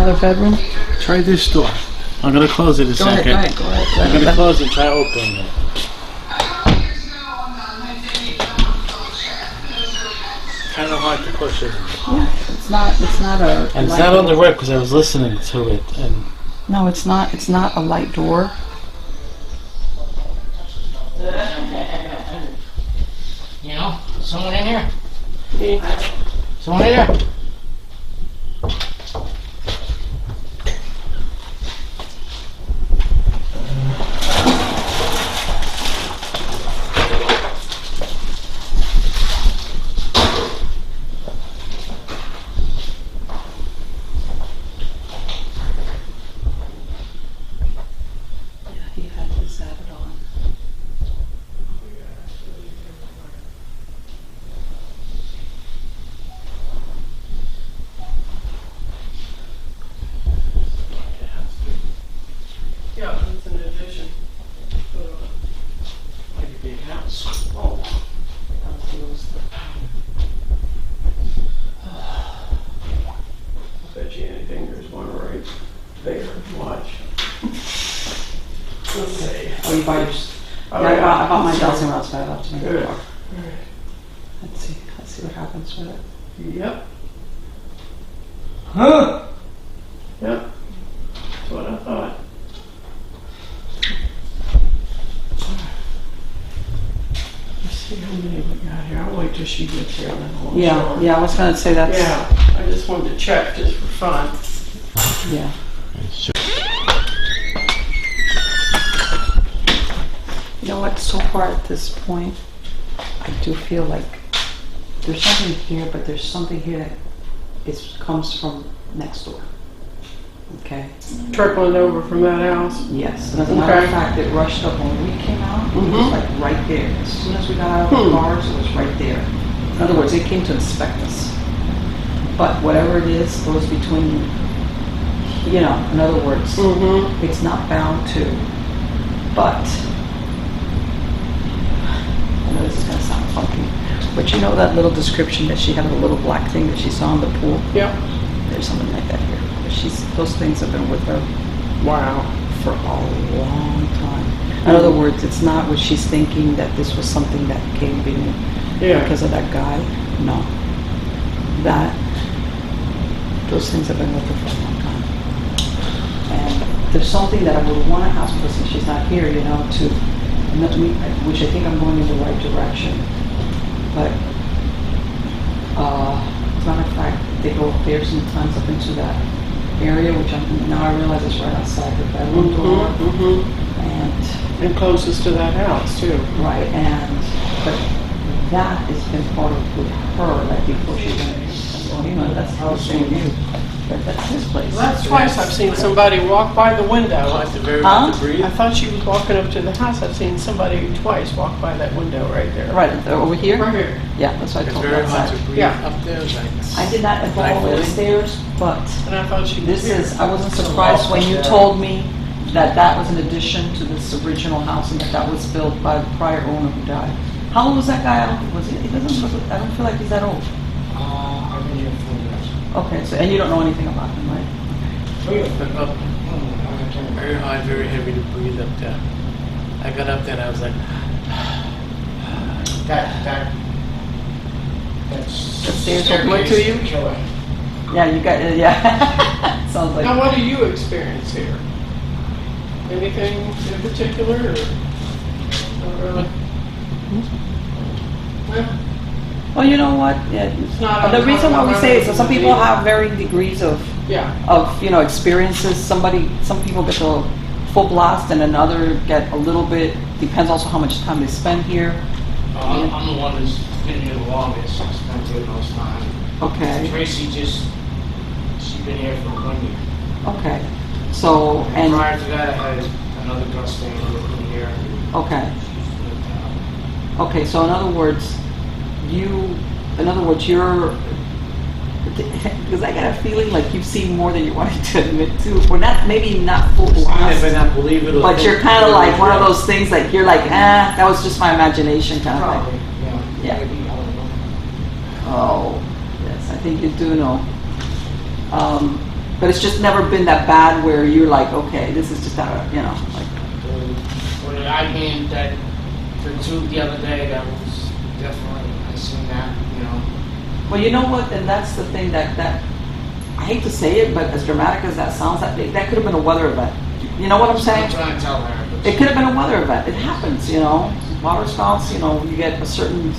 another bedroom? Try this door. I'm gonna close it a second. Go ahead. I'm gonna close it. Try opening it. Kind of hard to push it. Yeah, it's not a. And it's not on the rip because I was listening to it. And no, it's not. It's not a light door. You know, someone in here? Yeah. Someone in there? I bought my dozen rods, but I left them in the car. Let's see what happens with it. Yep. Huh? Yep. That's what I thought. Let's see how many we got here. I'll wait till she gets here and then we'll show her. Yeah, I was going to say that's... Yeah, I just wanted to check just for fun. Yeah. You know what, so far at this point, I do feel like there's something here, but there's something here that comes from next door. Okay? Trickling over from that house? Yes. And as a matter of fact, it rushed up when we came out. It was like right there. As soon as we got out of the cars, it was right there. In other words, it came to inspect us. But whatever it is goes between, you know, in other words, it's not bound to, but... I know this is going to sound funky, but you know that little description that she had of the little black thing that she saw in the pool? Yeah. There's something like that here. Those things have been with her. Wow. For a long time. In other words, it's not what she's thinking that this was something that came because of that guy. No. Those things have been with her for a long time. And there's something that I would want to ask her since she's not here, you know, which I think I'm going in the right direction. But, as a matter of fact, they go up there sometimes up into that area, which now I realize is right outside her bedroom door. And closest to that house, too. Right, but that has been part of with her, like before she went, well, you know, that's how it's been you. But that's his place. Well, that's twice I've seen somebody walk by the window. I thought she was walking up to the house. I've seen somebody twice walk by that window right there. Right, over here? Right here. Yeah, that's what I told her. It's very hard to breathe up there. I did not evolve upstairs, but and I thought she was I wasn't surprised when you told me that was an addition to this original house and that was built by the prior owner who died. How old was that guy? I don't feel like he's that old. I've been here 4 years. Okay, so, and you don't know anything about him, right? Very hard, very heavy to breathe up there. I got up there and I was like... That's stairs will look to you? Yeah, you got, sounds like... Now, what do you experience here? Anything in particular, or not really? Well, you know what? Yeah, It's not the reason why we say it, so some people have varying degrees of experiences. Some people get the full blast, and another get a little bit. Depends also how much time they spend here. I'm the one who's been here the longest. I spent here the most time. Okay. Tracy she's been here for 1 year. Okay. So and prior to that, I had another girl staying with me here. Okay. Okay. So in other words, you're, because I got a feeling like you've seen more than you wanted to admit to, or maybe not full blast, but you're kind of like one of those things like you're like, that was just my imagination kind of thing. Yeah. Maybe, I don't know. Oh, yes, I think you do know. But it's just never been that bad where you're like, okay, this is just out of, you know, like. Well, I mean, that the tube the other day, that was definitely, I seen that, you know. Well, you know what, and that's the thing that I hate to say it, but as dramatic as that sounds, that could have been a weather event. You know what I'm saying? I'm trying to tell her. But It could have been a weather event. It happens, you know. Water spouts, you know, you get a certain.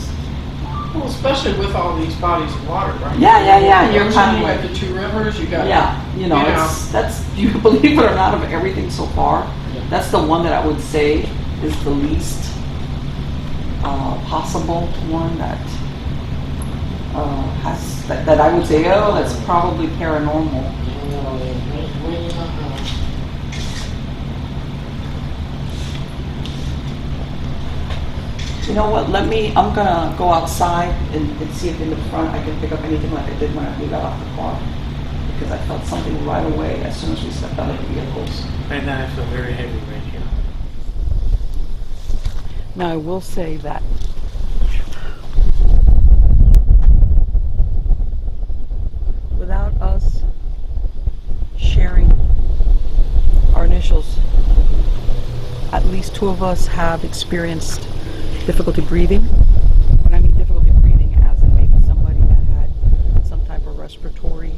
Well, especially with all these bodies of water, right? Yeah. You're kind of You like, got the two rivers, you got. you know, that's, you believe it or not, of everything so far, that's the one that I would say is the least possible one that has, that I would say, oh, that's probably paranormal. You know what, I'm gonna go outside and see if in the front I can pick up anything like I did when we got off the car. Because I felt something right away as soon as we stepped out of the vehicles. Right now I feel very heavy right here. Now I will say that without us sharing our initials, at least two of us have experienced difficulty breathing. When I mean difficulty breathing, as in maybe somebody that had some type of respiratory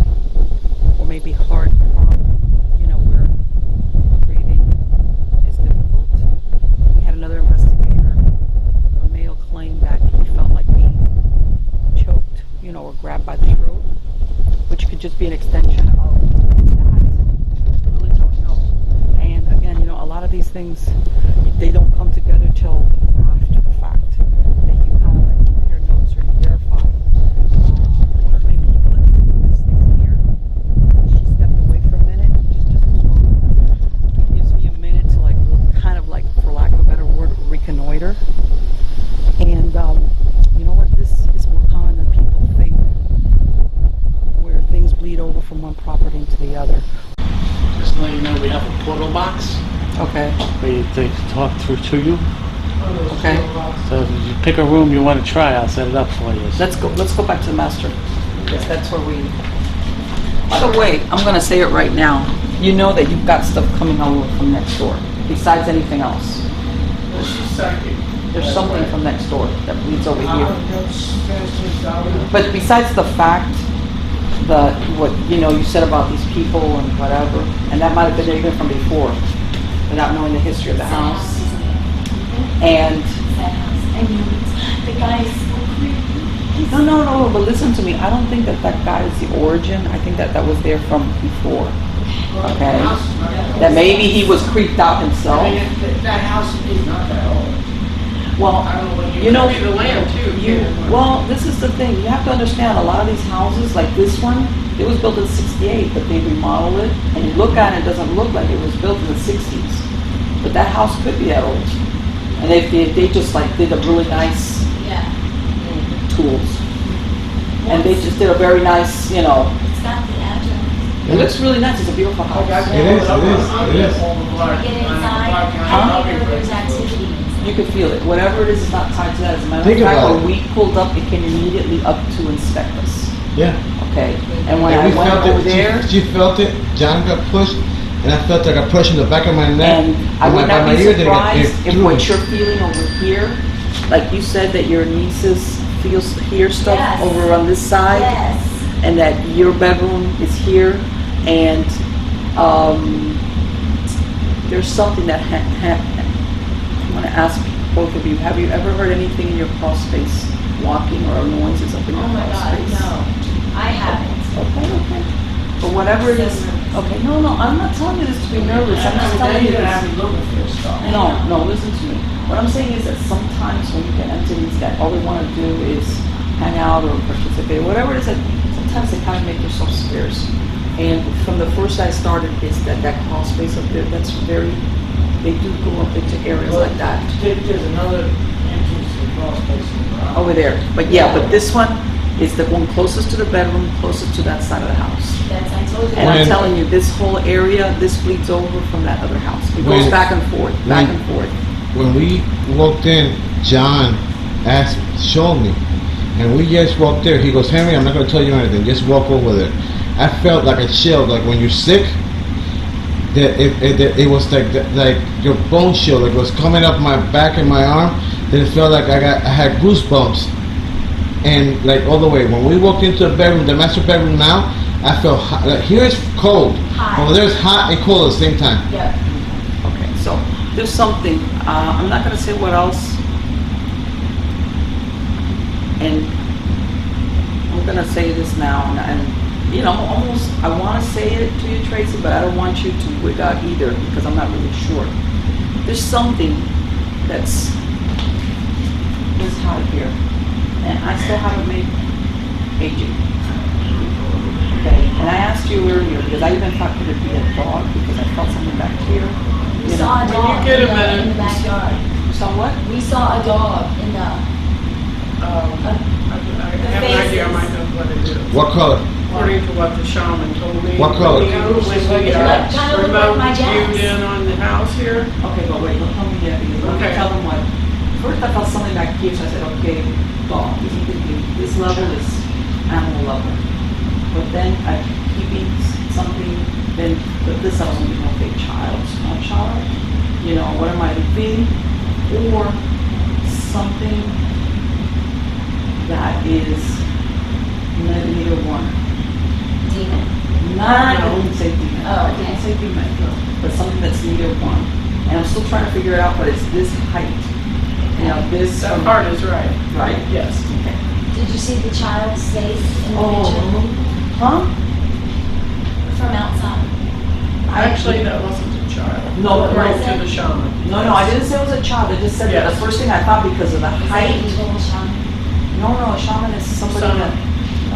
or maybe heart problem, you know, where breathing is difficult. We had another investigator, a male, claim that he felt like being choked, you know, or grabbed by the throat, which could just be an extension of that. I really don't know. And again, you know, a lot of these things, they don't come together till after the fact. That you kind of like compare notes or verify. One of my people that this thing's here, she stepped away for a minute, just as well. It gives me a minute to like kind of like, for lack of a better word, reconnoiter. And you know what, this is more common than people think, where things bleed over from one property into the other. Just to let you know, we have a portal box Okay. where they talk through to you. Okay. So if you pick a room you want to try, I'll set it up for you. Let's go back to the master. Because that's where we. By the way, I'm gonna say it right now. You know that you've got stuff coming over from next door. Besides anything else. There's something from next door that bleeds over here. But besides the fact what you know you said about these people and whatever, and that might have been even from before, without knowing the history of the house. And the guy is so creepy. no, but listen to me. I don't think that guy is the origin. I think that was there from before. Okay? That maybe he was creeped out himself. I mean, that house is not that old. Well, I don't know when you know, the land too. well, this is the thing. You have to understand, a lot of these houses, like this one, it was built in '68, but they remodeled it, and you look at it, it doesn't look like it was built in the '60s. But that house could be that old. And they just like did a really nice tools. And they just did a very nice, you know. It's got the address. It looks really nice. It's a beautiful house. It is. Get inside. I think there's activity. You can feel it. Whatever it is not tied to that. As a matter of Think fact, about when we pulled up, it came immediately up to inspect us. Yeah. Okay. And when And I we went felt over it. there, She felt it. John got pushed, and I felt like a push in the back of my neck. and I would by not my be ear, then it surprised if threw what me. you're feeling over here, like you said that your nieces hear stuff Yes. over on this side, Yes. and that your bedroom is here, and there's something that I want to ask both of you. Have you ever heard anything in your crawl space, walking or noises up in your Oh my crawl God, space? no. I haven't. Okay. But whatever it is, okay, no, I'm not telling you this to be nervous. I'm just telling you You're gonna have this. me looking for this stuff. No, listen to me. What I'm saying is that sometimes when you get entities that all they want to do is hang out or participate, whatever it is, that sometimes they kind of make yourself scarce. And from the first I started is that crawl space up there, that's very, they do go up into areas like that. There's another entrance to the crawl space in the ground. Over there. But this one is the one closest to the bedroom, closest to that side of the house. I told you. And I'm When- telling you, this whole area, this bleeds over from that other house. It goes When- back and forth, back and forth. When we walked in, John showed me, and we just walked there. He goes, Henry, I'm not going to tell you anything. Just walk over there. I felt like a chill, like when you're sick. It was like your bone chill, like it was coming up my back and my arm. Then it felt like I had goosebumps, and like all the way. When we walked into the bedroom, the master bedroom now, I felt hot. Like here it's cold, over there it's hot and cold at the same time. Yeah. Okay, so there's something. I'm not gonna say what else, and I'm gonna say this now, and you know, almost, I want to say it to you, Tracy, but I don't want you to wig out either because I'm not really sure. There's something that's this high here, and I still haven't made aging. Okay, and I asked you earlier because I even thought could it be a dog because I felt something back here. We saw a dog get a in minute. the backyard. You saw what? We saw a dog in the. I have an idea, I might know what it is. What color? According to what the shaman told me. What color? When we Kind of looked remote like my dad's. viewed in on the house here. Okay, but wait, don't tell me yet because let me Okay. tell them what. First I felt something back here, so I said, okay, dog. This level is animal level. But then I keep keeping something, then but this I was going to be a child, small child. You know, what am I being? Or something that is neither one. Demon. Not, I wouldn't say demon. Oh, I okay. didn't say demon, but something that's neither one. And I'm still trying to figure it out, but it's this height. You know, this. That part is right. Right? Yes. Okay. Did you see the child's face in the Oh. picture Huh? from outside? Actually, that wasn't a child. No, Right no. to the shaman. No, I didn't say it was a child. I just said that Yes. the first thing I thought because of the Is that height. evil shaman? No, a shaman is somebody Shaman. that.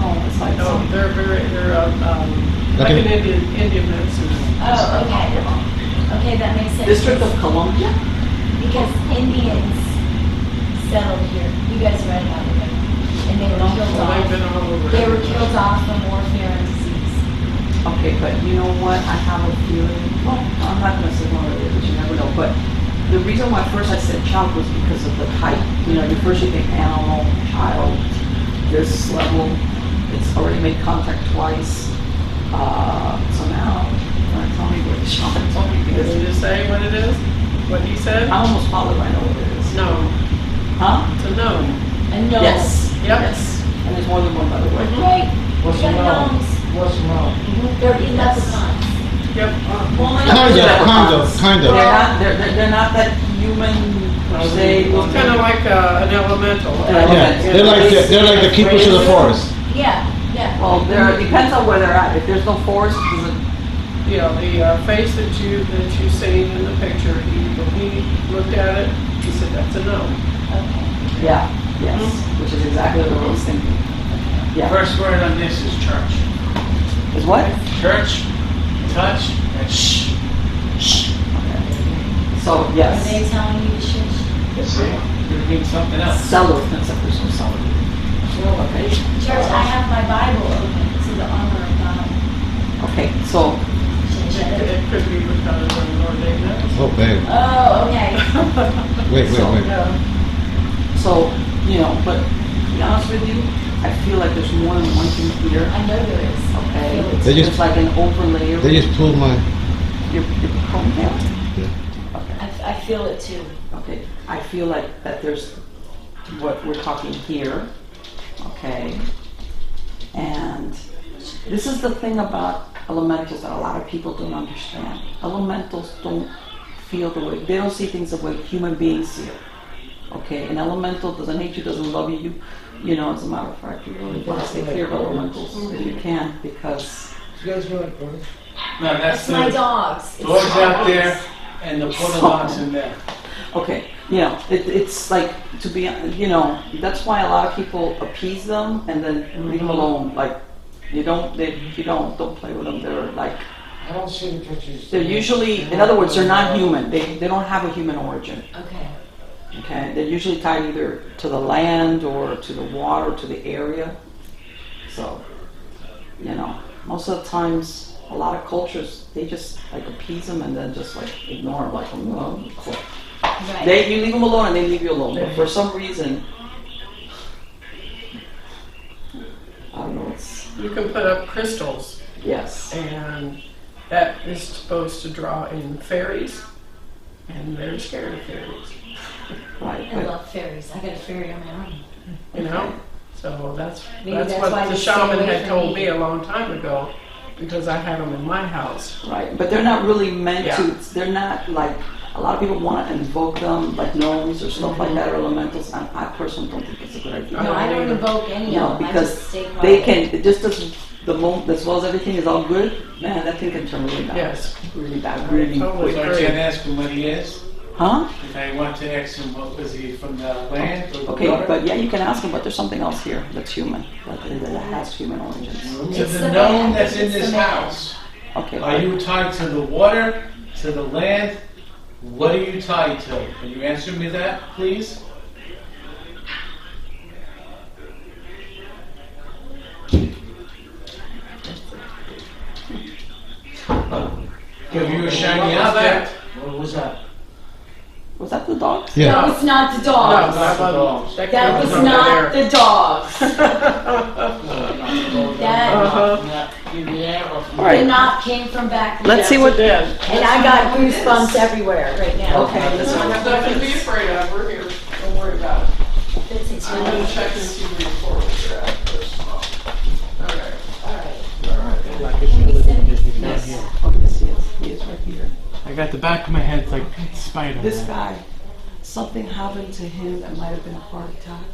No, it's like. No, they're like Like an an- Indian medicine. Oh, okay. Okay, that makes sense. District of Columbia? Because Indians settled here. You guys read about it, right? And they were killed Well, they've off. been all over. They were killed off from warfare and disease. Okay, but you know what? I have a feeling. Well, I'm not going to say what it is, but you never know. But the reason why first I said child was because of the height. You know, first you think animal, child, this level. It's already made contact twice. So now, tell me what the shaman told me Did because you just say what it is? What he said? I'm almost positive I know what it is. No. Huh? It's a gnome. And no. Yes. Yep. Yes. And there's more than one, by the way. Right. What's We got wrong? gnomes. What's wrong? They're leprechauns. Yep. Kind of. They're not that human per se. It's kind of like an elemental. Yeah, they're like the keepers of the forest. Yeah. Well, it depends on where they're at. If there's no forest, does it? You know, the face that you seen in the picture, when he looked at it, he said, that's a gnome. Okay. Yeah. Yes. Which is exactly what I was thinking. Yeah. First word on this is church. Is what? Church, touch, and shh. Shh. So Are yes. they telling you to shush? That's it. You're doing something else. Seller, except there's no seller. Okay. Church, I have my Bible open to the armor of God. Okay. So It could be because of an ordained medicine. Oh, babe. Oh, okay. Wait. Yeah. so you know, but to be honest with you, I feel like there's more than one thing here. I know there is. Okay. I feel it. They just- It's like an overlay. They just pulled my. You're calm down. Yeah. Okay. I feel it too. Okay, I feel like that there's what we're talking here, okay? And this is the thing about elementals that a lot of people don't understand. Elementals don't feel the way, they don't see things the way human beings see it. Okay, an elemental doesn't hate you, doesn't love you, you know, as a matter of fact, you really want to stay clear of elementals if you can, because You guys know it, brother? No, That's my dogs. It's dogs out dogs. there and the portalons in there. okay, you know, it's like to be, you know, that's why a lot of people appease them and then leave them alone. Like, don't play with them. They're like, I don't see the pictures. they're usually, in other words, they're not human. They don't have a human origin. Okay. Okay, they're usually tied either to the land or to the water or to the area. So, you know, most of the times, a lot of cultures, they just like appease them and then just like ignore them, like, oh, cool. Right. You leave them alone and they leave you alone. But for some reason, I don't know, You can put up crystals Yes. and that is supposed to draw in fairies, and they're scared of fairies, Right. I love fairies. I got a fairy on my arm. you know? So that's Maybe that's what why the they stay shaman away had from told me. me a long time ago, because I had them in my house. Right, but they're not really meant Yeah. to, they're not like, a lot of people want to invoke them, like gnomes or stuff like that, or elementals, and I personally don't think it's a good idea. No, I don't invoke any No, of them. I because just stay quiet. they can, it just as the moment, as well as everything is all good, man, that thing can turn really bad. Yes. Really bad, really Totally. quick. So I can't ask him what he is? Huh? If I want to ask him, what was he, from the land or the Okay, water? but yeah, you can ask them, but there's something else here that's human, that has human origins. To It's the the gnome man. that's in It's this the man. house, Okay. are you tied to the water, to the land? What are you tied to? Can you answer me that, please? Give you a shiny object. What was that? Was that the dogs? Yeah. That was not the No, dogs. that's the dogs. That was over not there. the dogs. That All right. the knock came from back there. Let's see what, Dead. And I got goosebumps everywhere right now. okay, let's I have nothing to be afraid of. We're here. Don't worry about it. It's I'm going to check and see where your forwards are at first of all. All right. Like it's really just not yes. here. Oh, yes, he is. He is right here. I got the back of my head like spider. This guy, something happened to him that might have been a heart attack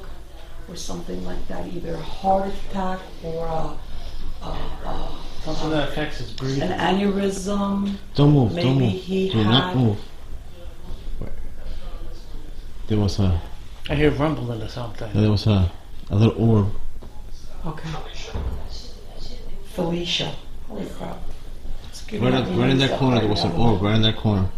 or something like that, either a heart attack or Something that affects his breathing. an aneurysm. Don't move. Maybe Don't move. he Do not had- move. There was a I hear rumbling or something. a little orb. Okay. Felicia. Holy crap. Let's give you Right that in name that corner. There was an now. orb. Right in that corner.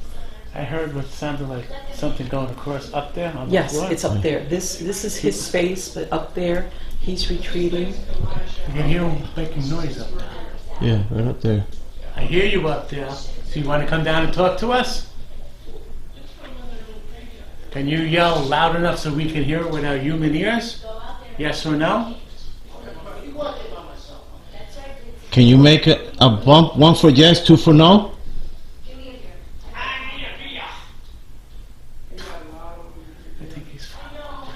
I heard what sounded like something going across up there on the Yes, floor. it's up there. This is his space, but up there, he's retreating. I can hear him making noise up there. Yeah, right up there. I hear you up there. So you want to come down and talk to us? Can you yell loud enough so we can hear it with our human ears? Yes or no? Can you make a bump? 1 for yes, 2 for no? I think he's fine.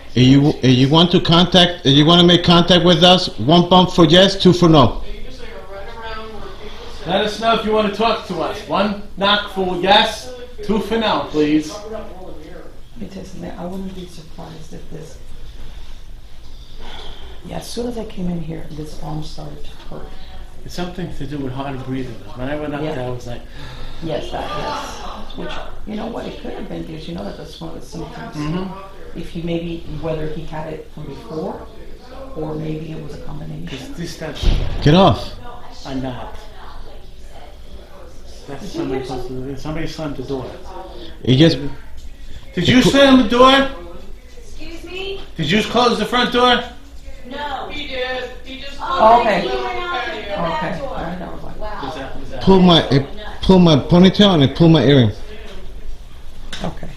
If you want to contact, if you want to make contact with us, 1 bump for yes, 2 for no. Let us know if you want to talk to us. 1 knock for yes, 2 for no, please. Let me tell you something. I wouldn't be surprised if this. Yeah, as soon as I came in here, this arm started to hurt. It's something to do with harder breathing. When I went up Yeah. there, I was like, Yes, that yes. Which, you know what, it could have been because you know that that's one of the symptoms. If he maybe, whether he had it from before, or maybe it was a combination. these steps Get off. are not. That's somebody supposed to do. Somebody slammed the door. It just Did you slam the door? Excuse me? Did you close the front door? No. He did. He just Oh, Okay. he went out the back Okay, door. all right, never mind. Wow. Was that pull my ponytail and it pull my earring. Okay.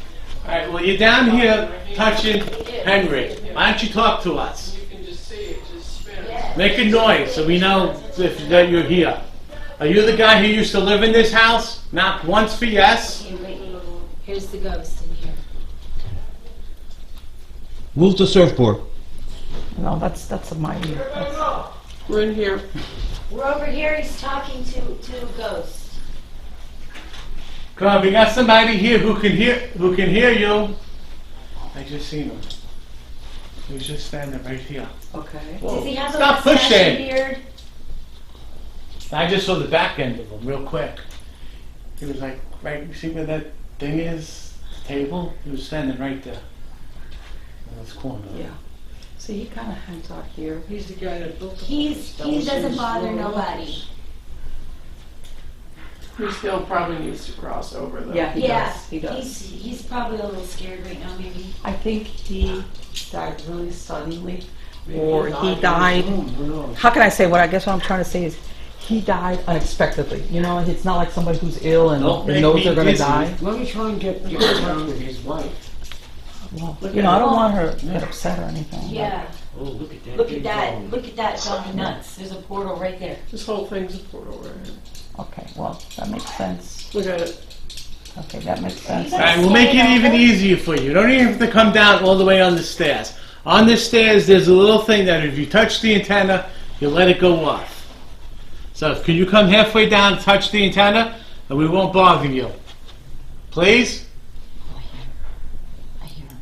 Alright, well, you're down here touching Henry. Why don't you talk to us? You can just see it just spin. Make a noise so we know that you're here. Are you the guy who used to live in this house? Knock once for yes. Okay, wait. Here's the ghost in here. Move the surfboard. No, that's a my ear. That's, We're in here. We're over here. He's talking to a ghost. Come on, we got somebody here who can hear you. I just seen him. He was just standing right here. okay. Does he have a Stop mustache pushing. and beard? I just saw the back end of him real quick. He was like, right, you see where that thing is? The table? He was standing right there. In this corner. Yeah. See, he kind of hangs out here. He's the guy that built the He place. doesn't bother nobody. He still probably needs to cross over though. Yeah, he Yeah, does. He does. He's probably a little scared right now, maybe. I think he died really suddenly, or he died. How can I say what? I guess what I'm trying to say is, he died unexpectedly. You know, it's not like somebody who's ill and Don't make knows me they're going to dizzy. die. Let me try and get in touch with his wife. Well, you know, I don't want her to get upset or anything. but Yeah. Oh, look at that. Look at big that. bone. Look at that. It's on nuts. There's a portal right there. This whole thing's a portal right here. Okay, well, that makes sense. Look at it. Okay, that makes sense. All right, we'll make it even easier for you. You don't even have to come down all the way on the stairs. On the stairs, there's a little thing that if you touch the antenna, you let it go off. So can you come halfway down, touch the antenna, and we won't bother you. Please? I hear him.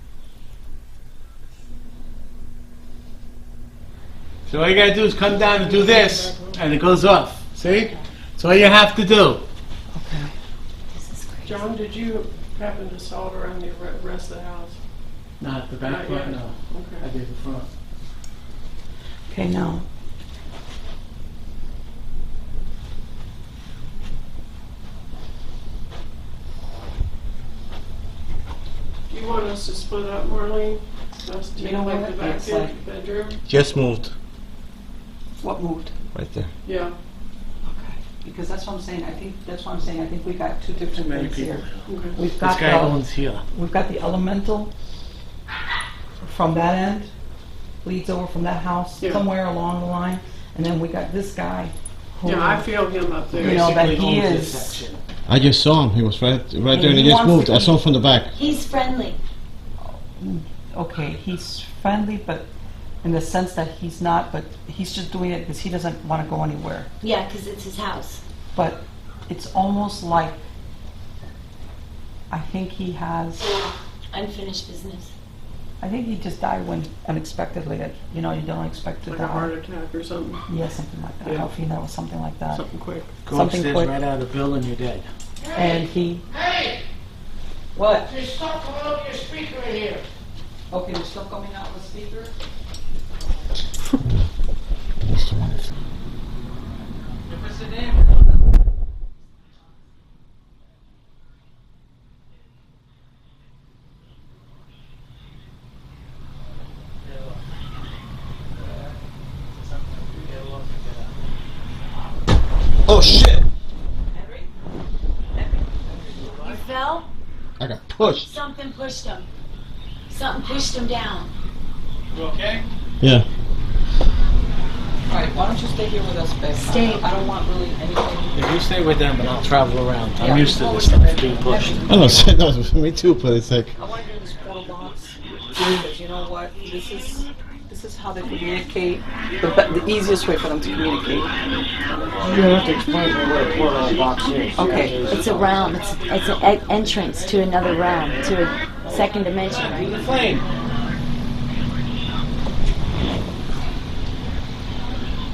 So all you gotta do is come down and do this, and it goes off. See? That's all you have to do. This is crazy. John, did you happen to saw it around the rest of the house? Not the back Not part, yet. no. I Okay. did the front. Okay, now. Do you want us to split up, Marlene? Us to You know like what? the back It's like- bedroom? Just moved What moved? right there. Yeah. Okay, because that's what I'm saying. I think we got two different Too many things people here. now. Okay. We've This got guy the, owns here. we've got the elemental from that end, leads over from that house Yeah. somewhere along the line, and then we got this guy. Who, Yeah, I feel him up there. You know, that Basically he owns this is- section. I just saw him. He was right there, and he he just wants moved. to I saw him from the back. He's friendly. Okay, he's friendly, but in the sense that he's not, but he's just doing it because he doesn't want to go anywhere. Yeah, because it's his house. But it's almost like I think he has. Unfinished business. I think he just died when unexpectedly. You know, you don't expect to Like die. a heart attack or something. Yeah, something like that. Yeah. How female was something like that. Something quick. Go Something upstairs quick. right out of the building, you're dead. And he. Hey! What? There's stuff coming out your speaker in here. Okay, there's stuff coming out of the speaker. If it's an name. Oh shit! You fell? I got pushed. Something pushed him. Something pushed him down. You okay? Yeah. Alright, why don't you stay here with us, babe? Stay. I don't want really anything. If you stay with them, and I'll travel around. Yeah. I'm used to this stuff being pushed. I know. No, me too. But it's like I want to do this portal box because you know what? This is how they communicate. The easiest way for them to communicate. You have to explain to me what a portal box is. Okay. It's a realm. It's an entrance to another realm, to a second dimension, Do right? the flame.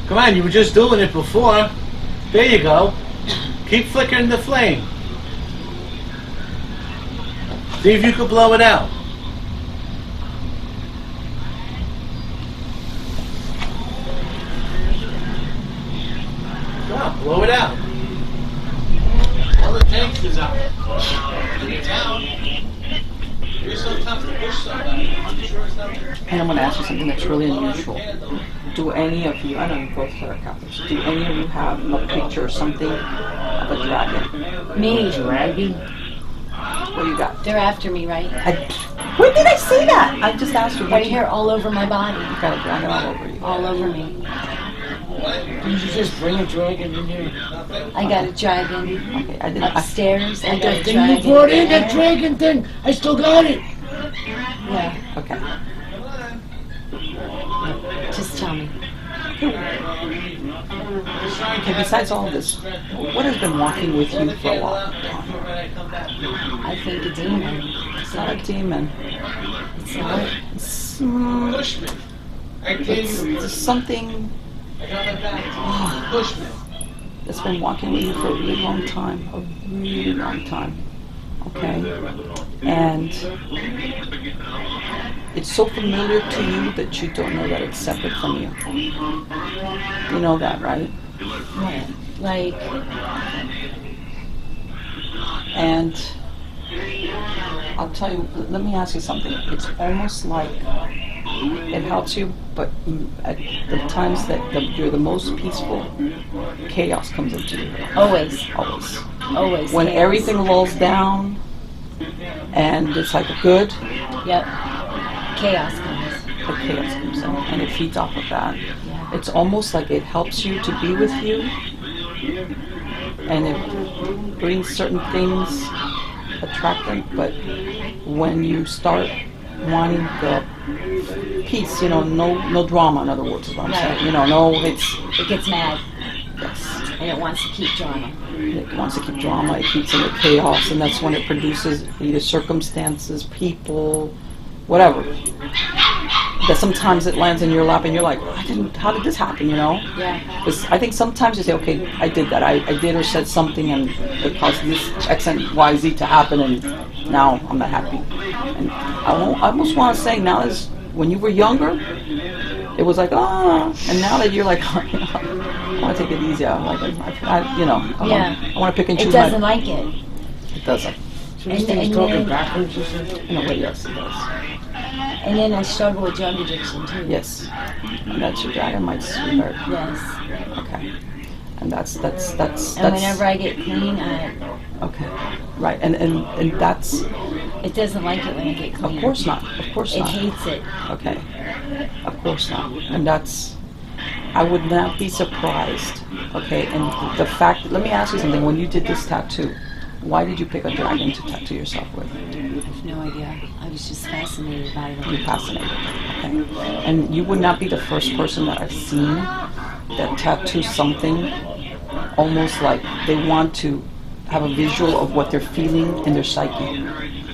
Come on, you were just doing it before. There you go. Keep flickering the flame. See if you can blow it out. Come on, blow it out. All it takes is out. It's out. You're so tough to push somebody. I'm sure it's not. And I'm going to ask you something that's really unusual. Do any of you, I know you both are Catholics, do any of you have a picture or something of a dragon? Me. Dragon? What do you got? They're after me, right? When did I see that? I just asked you. Right here, all over my body. You got a dragon all over you. All over me. Did you just bring a dragon in here? I got a dragon Okay, I didn't. upstairs. I got a Then dragon. you brought in there. that dragon thing. I still got it. Yeah, Okay. just tell me. Okay, besides all this, what has been walking with you for a long time? I think a demon. It's not a demon. It's not. It's, Push me. I can't even. it's something I got my back. Push me. that's been walking with you for a really long time. A really long time. Okay? And it's so familiar to you that you don't know that it's separate from you. You know that, right? Yeah. Like, And I'll tell you, let me ask you something. It's almost like it helps you, but at the times that you're the most peaceful, chaos comes into you. always. Always. Always. When chaos. everything lulls down and it's like good, Yep. Chaos comes. the chaos comes in, and it feeds off of that. Yeah. It's almost like it helps you to be with you, and it brings certain things, attract them. But when you start wanting the peace, no drama. In other words, is what I'm saying. It gets mad. Yes. And it wants to keep drama. It wants to keep drama. It keeps in the chaos, and that's when it produces either circumstances, people, whatever. That sometimes it lands in your lap, and you're like, how did this happen? Yeah. Because I think sometimes you say, okay, I did that. I did or said something, and it caused this X and Y, Z to happen, and now I'm not happy. And I almost want to say now is when you were younger, it was like, and now that you're like, I want to take it easy. I'm like, I want to pick and choose. It doesn't like it. It doesn't. So this thing's talking backwards or something? In a way, yes, it does. And then I struggle with drug addiction too. Yes. And that's your dynamite, sweetheart. Yes. Okay. And that's. And whenever I get clean, Okay. Right. And that's. It doesn't like it when I get clean. Of course not. Of course not. It hates it. Okay. Of course not. And that's. I would not be surprised. Okay. And the fact. Let me ask you something. When you did this tattoo, why did you pick a dragon to tattoo yourself with? I have no idea. I was just fascinated by them. You're fascinated. Okay. And you would not be the first person that I've seen that tattoos something almost like they want to have a visual of what they're feeling in their psyche.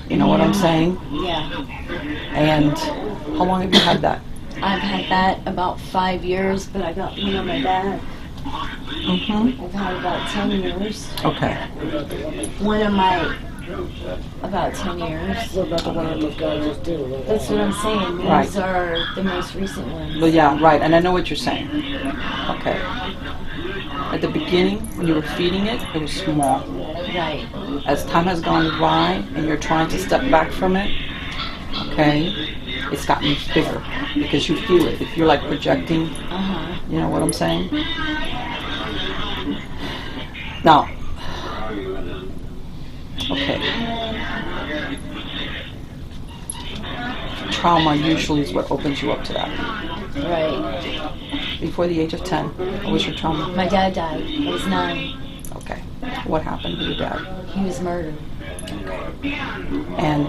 You know what I'm saying? Yeah. And how long have you had that? I've had that about 5 years, but I got me on my back. Mm-hmm. I've had about 10 years. Okay. One of my, about 10 years. What about the one on the guy just did? That's what I'm saying. These Right. are the most recent ones. Well, yeah, right. And I know what you're saying. Okay. At the beginning, when you were feeding it, it was small. Right. As time has gone by and you're trying to step back from it, okay, it's gotten bigger because you feel it. If you're like projecting, you know what I'm saying? Now, okay. Trauma usually is what opens you up to that. Right. Before the age of 10, what was your trauma? My dad died. I was 9. Okay. What happened to your dad? He was murdered. And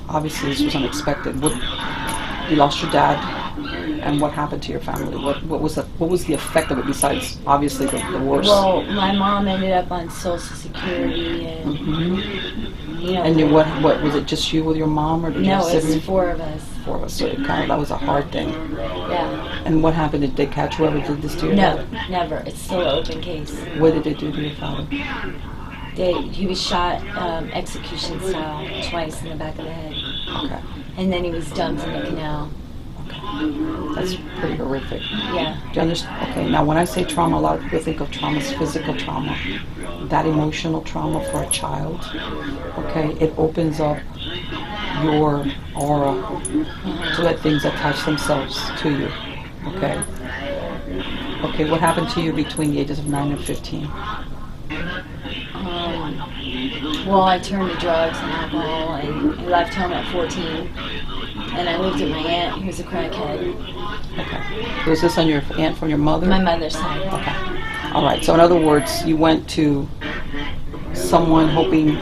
obviously this was unexpected. You lost your dad, and what happened to your family? What was the effect of it besides obviously the worst? Well, my mom ended up on Social Security, and And what was it? Just you with your mom, or did you have no, it's siblings? 4 of us. 4 of us. So that was a hard thing. Yeah. And what happened? Did they catch whoever did this to your No, dad? never. It's still an open case. What did they do to your father? He was shot execution style twice in the back of the head, Okay. and then he was dumped in the canal. That's pretty horrific. Yeah. Do you understand? Okay, now when I say trauma, a lot of people think of trauma as physical trauma. That emotional trauma for a child, okay, it opens up your aura to let things attach themselves to you, okay? Okay, what happened to you between the ages of 9 and 15? Well, I turned to drugs and alcohol, and I left home at 14. And I lived at my aunt, who was a crackhead. Okay. Was this on your aunt from your mother? My mother's side. Okay. All right. So in other words, you went to someone hoping,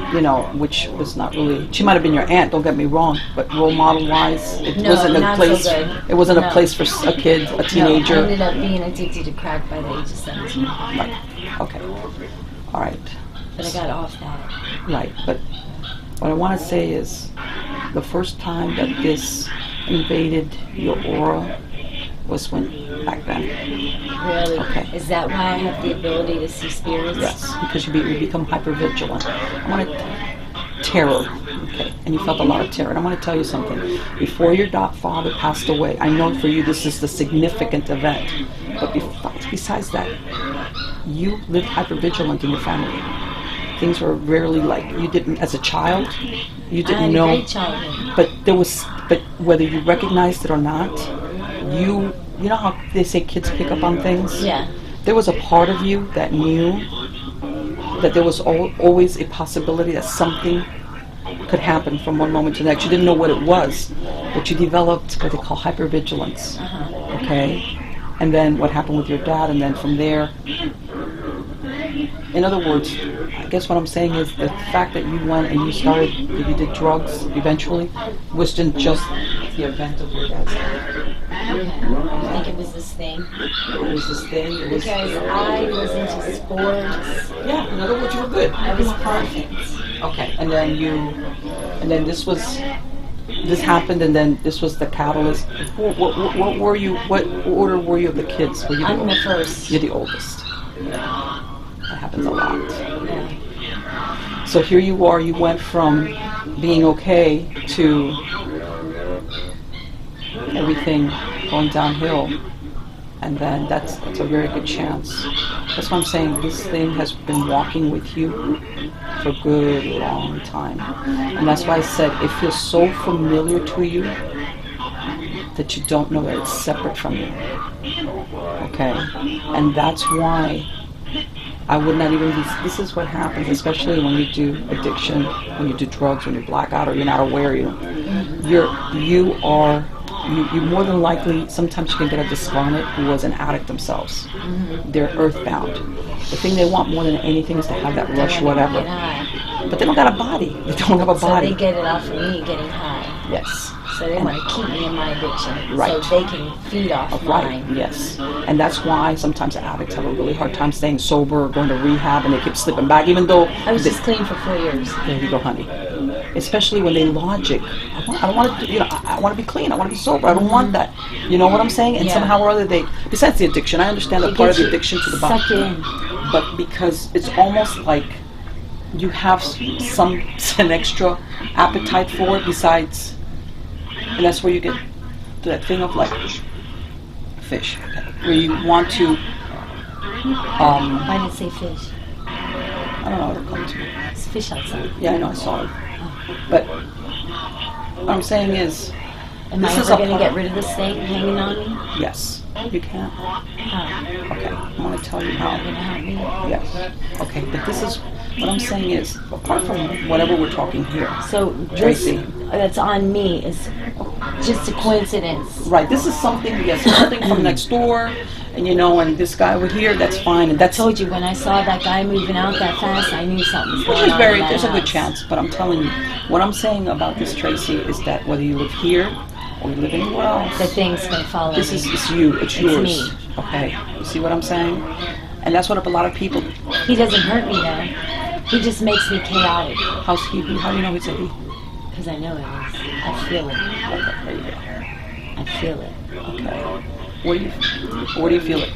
which was not really. She might have been your aunt. Don't get me wrong, but role model wise, it No, wasn't a not place. so good. It wasn't No. a place for a kid, a teenager. No, I ended up being addicted to crack by the age of 17. Right. Okay. All right. But I got off that. Right. But what I want to say is, the first time that this invaded your aura was when back then. Really? Okay. Is that why I have the ability to see spirits? Yes, because you become hypervigilant. I want to terror. Okay, and you felt a lot of terror. And I want to tell you something. Before your father passed away, I know for you this is the significant event. But besides that, you lived hypervigilant in your family. Things were rarely like you didn't as a child. You didn't know. I had a great childhood. But whether you recognized it or not, you know how they say kids pick up on things? Yeah. There was a part of you that knew that there was always a possibility that something could happen from one moment to the next. You didn't know what it was, but you developed what they call hypervigilance. Okay? And then what happened with your dad, and then from there, in other words, I guess what I'm saying is the fact that you went and you did drugs eventually, wasn't just the event of your dad's death. I think it was this thing. It was this thing. It was, Because I was into sports. yeah, in other words, you were good. I was perfect. Okay, and then this happened, and then this was the catalyst. What were you? What order were you of the kids? Were you I'm the oldest? first. You're the oldest. That happens a lot. Yeah. So here you are. You went from being okay to everything going downhill, and then that's a very good chance. That's what I'm saying. This thing has been walking with you for a good long time, and that's why I said it feels so familiar to you that you don't know that it's separate from you. Okay, and that's why I would not even be. This is what happens, especially when you do addiction, when you do drugs, when you black out, or you're not aware. You more than likely, sometimes you can get a discarnate who was an addict themselves. They're earthbound. The thing they want more than anything is to have that rush, whatever. But they don't got a body. They don't have a So body. they get it off of me getting high. Yes. So they want to keep me in my addiction. Right. So they can feed off Right, mine. yes. And that's why sometimes addicts have a really hard time staying sober or going to rehab, and they keep slipping back, even though I was just clean for 4 years. there you go, honey. Especially when they logic. I don't want to, I want to be clean. I want to be sober. I don't want that. You know what I'm saying? And Yeah. somehow or other, besides the addiction, I understand that It part of gets the you addiction to the body. sucked in. But because it's almost like you have an extra appetite for it besides, and that's where you get to that thing of like fish, where you want to, Why did it say fish? I don't know what it comes to. It's fish outside. Yeah, I know, I saw it. But what I'm saying is, Am this I is ever a going to part- get rid of this thing hanging on me? yes, you can. How? Okay, I want to tell you Are you how. going to help me? Yes. Okay, but this is, what I'm saying is, apart from whatever we're talking here, So this Tracy. that's on me is just a coincidence. right, this is something, yes, something from next door, and and this guy over here, that's fine, and I that's, told you when I saw that guy moving out that fast, I knew something was which going is on. very, in that there's a good house. chance, but I'm telling you, what I'm saying about this, Tracy, is that whether you live here or you live anywhere else, The thing's going to follow this me. is it's you, it's yours. me. Okay, you see what I'm saying? And that's what a lot of people, He doesn't hurt me though. He just makes me chaotic. how do you know it's a he? Because I know it is. I feel it. Okay, there you go. I feel it. Okay. Where do you feel it?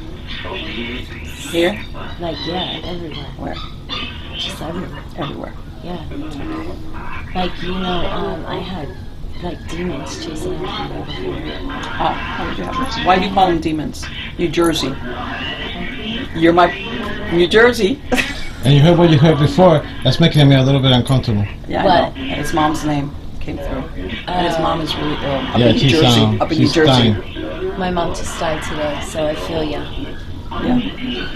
Here? Like, yeah, everywhere. Where? Just everywhere. Everywhere. Yeah. Like, I had, like, demons chasing after me before. Oh, how did you have this? Why do you call them demons? New Jersey. You're my New Jersey. And you heard what you heard before. That's making me a little bit uncomfortable. Yeah, What? I know. And his mom's name came through. And his mom is really ill. Up Yeah, in New she's, Jersey. Up in New she's Jersey. dying. My mom just died today, so I feel ya. Yeah.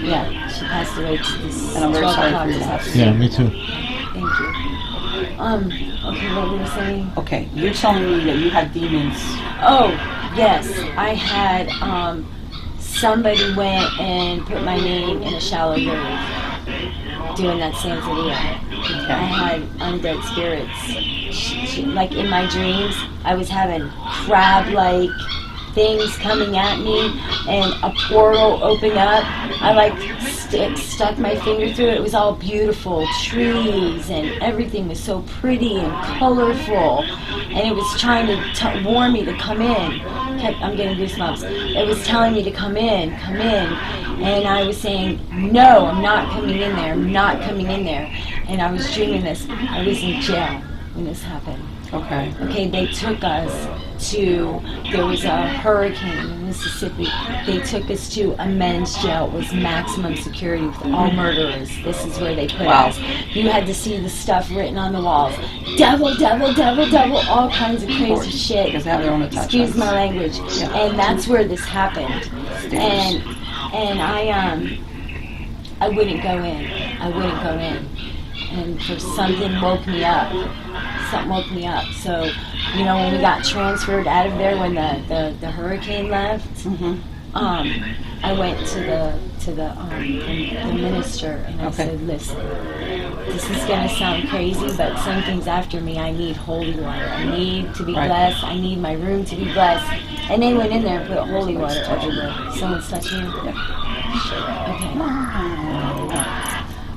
Yeah, she passed away to this And I'm very 12 sorry o'clock for your this loss. afternoon. Yeah, me too. Thank you. Okay, what were we saying? Okay, you're telling me that you had demons. Oh, yes. I had, somebody went and put my name in a shallow grave doing that Santeria. I had undead spirits. Like in my dreams, I was having crab-like things coming at me and a portal opened up. I stuck my finger through it. It was all beautiful trees and everything was so pretty and colorful. And it was trying to warn me to come in. I'm getting goosebumps. It was telling me to come in. And I was saying, no, I'm not coming in there. I'm not coming in there. And I was dreaming this. I was in jail when this happened. Okay. Okay, they took us to, there was a hurricane in Mississippi. They took us to a men's jail. It was maximum security with all murderers. This is where they put Wow. us. You had to see the stuff written on the walls. Devil, devil, devil, devil, all kinds of crazy course, shit. because they have their own attachments. Excuse my language. Yeah. And that's where this happened. And I wouldn't go in. and for something woke me up. Something woke me up. So, you know, when we got transferred out of there, when the hurricane left, I went to the minister and I said, listen, this is going to sound crazy, but something's after me. I need holy water. I need to be blessed. I need my room to be blessed. And they went in there and put holy water everywhere. Someone's touching you?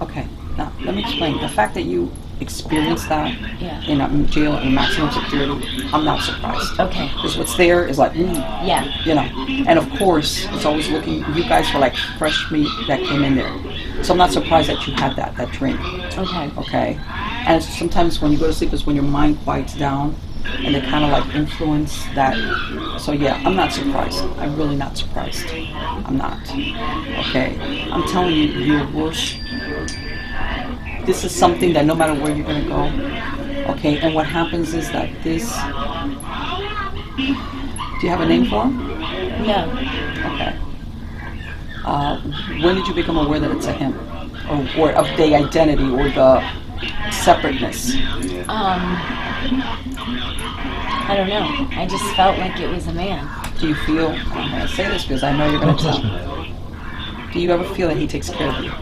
Okay, now let me explain. The fact that you experienced that Yeah. in a jail in maximum security, I'm not surprised. Okay. Because what's there is like, Yeah. you know. And of course, it's always looking, you guys were like fresh meat that came in there. So I'm not surprised that you had that drink. Okay. Okay? And sometimes when you go to sleep is when your mind quiets down and they kind of like influence that. So yeah, I'm not surprised. I'm really not surprised. I'm not. Okay? I'm telling you, your worst. This is something that no matter where you're going to go, okay, and what happens is that this, do you have a name for him? No. Okay. When did you become aware that it's a him? Or of the identity or the separateness? I don't know. I just felt like it was a man. Do you feel, I'm going to say this because I know you're going to tell me. Do you ever feel that he takes care of you?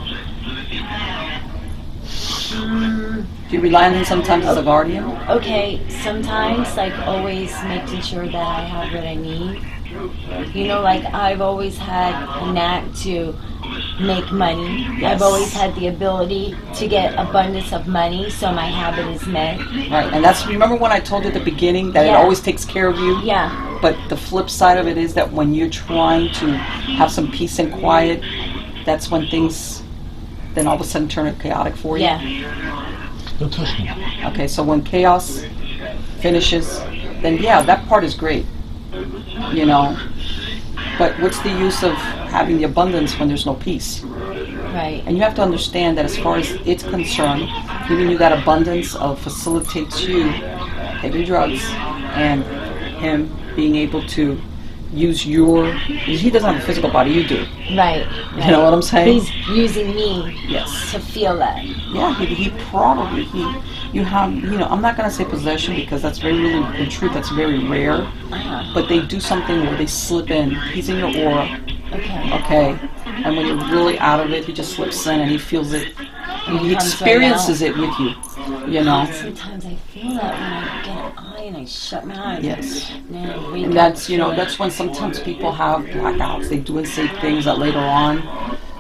Do you rely on him sometimes as a guardian? Okay, sometimes, like, always making sure that I have what I need. You know, like, I've always had a knack to make money. Yes. I've always had the ability to get abundance of money, so my habit is met. Right, and that's, remember when I told you at the beginning that it Yeah. always takes care of you? Yeah. But the flip side of it is that when you're trying to have some peace and quiet, that's when things then all of a sudden turn chaotic for you. Yeah. Don't touch me. Okay, so when chaos finishes, then yeah, that part is great, you know. But what's the use of having the abundance when there's no peace? Right. And you have to understand that as far as it's concerned, giving you that abundance of facilitates you taking drugs and him being able to use your, he doesn't have a physical body, you do. Right. You know what I'm saying? He's using me Yes. to feel that. Yeah, he probably, you have, you know, I'm not going to say possession because that's very, really, in truth, that's very rare. But they do something where they slip in. He's in your aura, Okay. okay? And when you're really out of it, he just slips in and he feels it. He comes experiences it with you, you know? Sometimes I feel that when I get an eye and I shut my eyes. Yes. And then I wake And up that's, you to know, it. that's when sometimes people have blackouts. They do and say things that later on,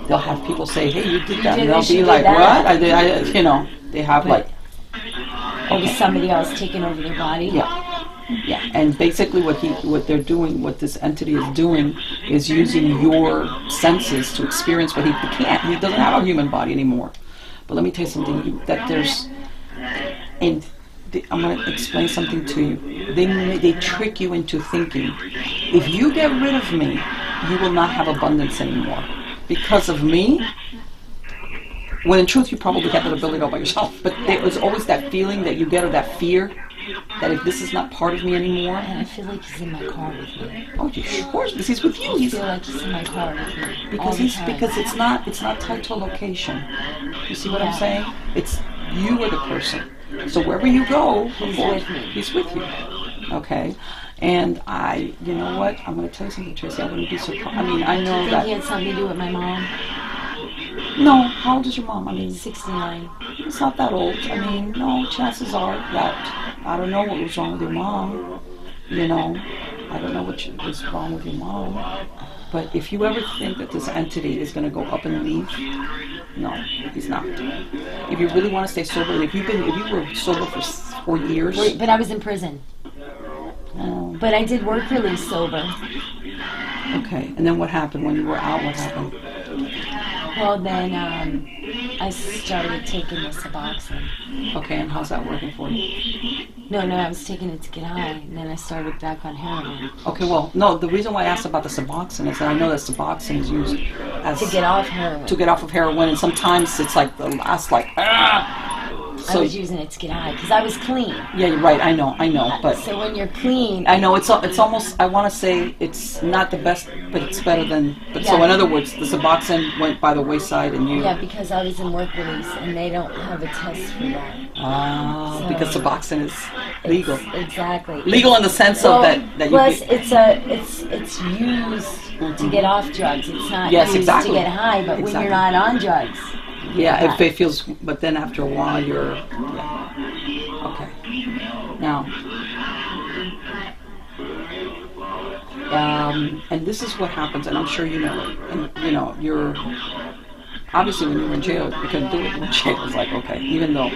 they'll have people say, hey, you did that. did And they'll this, be you did like, that. what? I did, you know, they have But- like, Or was somebody else taking over their body? yeah. Yeah, and basically what they're doing, what this entity is doing, is using your senses to experience what he can't. He doesn't have a human body anymore. But let me tell you something, that there's, and I'm going to explain something to you. They trick you into thinking, if you get rid of me, you will not have abundance anymore. Because of me, when in truth you probably have that ability all by yourself. But there was always that feeling that you get, or that fear, that if this is not part of me anymore. And I feel like he's in my car with me. Oh, of course, because he's with you. I He's feel like he's in my car with me. all because the he's time. because it's not tied to a location. You see what I'm Yeah. saying? It's you are the person. So wherever you go, He's of course, with me. He's with you. Okay. And you know what? I'm going to tell you something, Tracy. I wouldn't be surprised. I mean, I Do know you think he that. had something to do with my mom? No, how old is your mom? I mean, 69. it's not that old. I mean, no, chances are that I don't know what was wrong with your mom. You know, I don't know what was wrong with your mom. But if you ever think that this entity is going to go up and leave, no, he's not. If you really want to stay sober, if you were sober for 4 years, Wait, but I was in prison. oh, But I did work release sober. okay. And then what happened when you were out? What happened? Well, then I started taking the Suboxone. Okay, and how's that working for you? No, I was taking it to get high, and then I started back on heroin. Okay, well, no, the reason why I asked about the Suboxone is that I know that Suboxone is used as To get off heroin. to get off of heroin, and sometimes it's like the last So- I was using it to get high because I was clean. Yeah, you're right. I know, but So when you're clean, I know it's almost. I want to say it's not the best, but it's better than. But so Yeah. in other words, the Suboxone went by the wayside, and you. yeah, because I was in work release and they don't have a test for that. So- Because Suboxone is legal. Exactly. Legal in the sense Well, of that you. plus it's used to get off drugs. It's not Yes, used exactly. to get high. But when Exactly. you're not on drugs, Yeah, if it feels, but then after a while you're, yeah. Okay. Now, and this is what happens, and I'm sure you know it, and you know, you're, obviously when you were in jail, you couldn't do it in jail, it's like, okay, even though,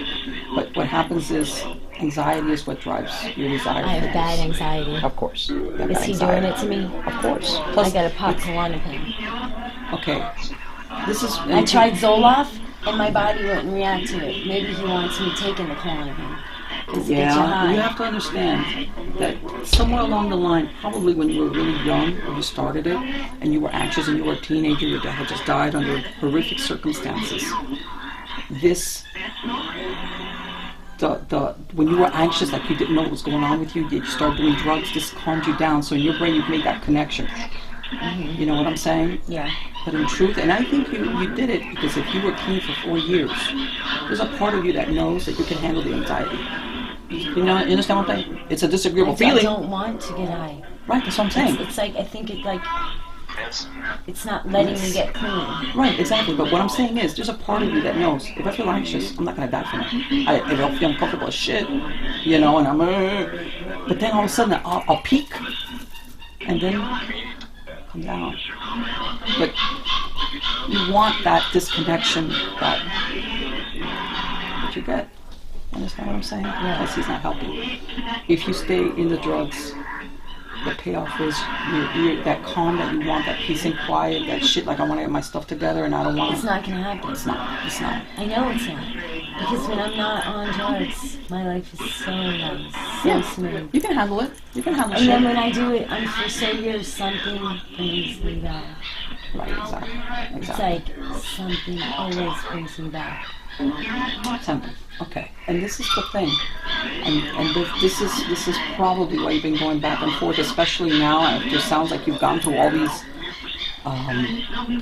but what happens is, anxiety is what drives your desire. I have bad anxiety. Of course. You have Is bad he anxiety. doing it to me? Of course. I got a pop Klonopin. Okay. This is. I tried Zoloft, and my body wouldn't react to it. Maybe he wants me taking the Klonopin. Yeah, you have to understand that somewhere along the line, probably when you were really young, when you started it, and you were anxious and you were a teenager, your dad had just died under horrific circumstances. This, when you were anxious, like you didn't know what was going on with you, you started doing drugs, this calmed you down. So in your brain, you've made that connection. Mm-hmm. You know what I'm saying? Yeah. But in truth, and I think you did it because if you were clean for 4 years, there's a part of you that knows that you can handle the anxiety. You know, you understand what I'm saying? It's a disagreeable I feeling. don't want to get high. Right, that's what I'm saying. It's like, I think it's not letting me get clean. Right, exactly. But what I'm saying is, there's a part of you that knows, if I feel anxious, I'm not going to die from it. If I feel uncomfortable as shit, you know, and I'm, but then all of a sudden I'll peak, and then come down. But you want that disconnection that you get. Understand what I'm saying? Because he's not helping. If you stay in the drugs, the payoff is that calm that you want, that peace and quiet, that shit like I want to get my stuff together and I don't want It's not going to happen. It's not. I know it's not. Because when I'm not on drugs, my life is so nice, so smooth. You can handle it. You can handle And then shit. when I do it, for so years, something brings me back. Right, exactly. It's like something always brings me back. Something. Okay. And this is the thing. And this is probably why you've been going back and forth, especially now. It just sounds like you've gone through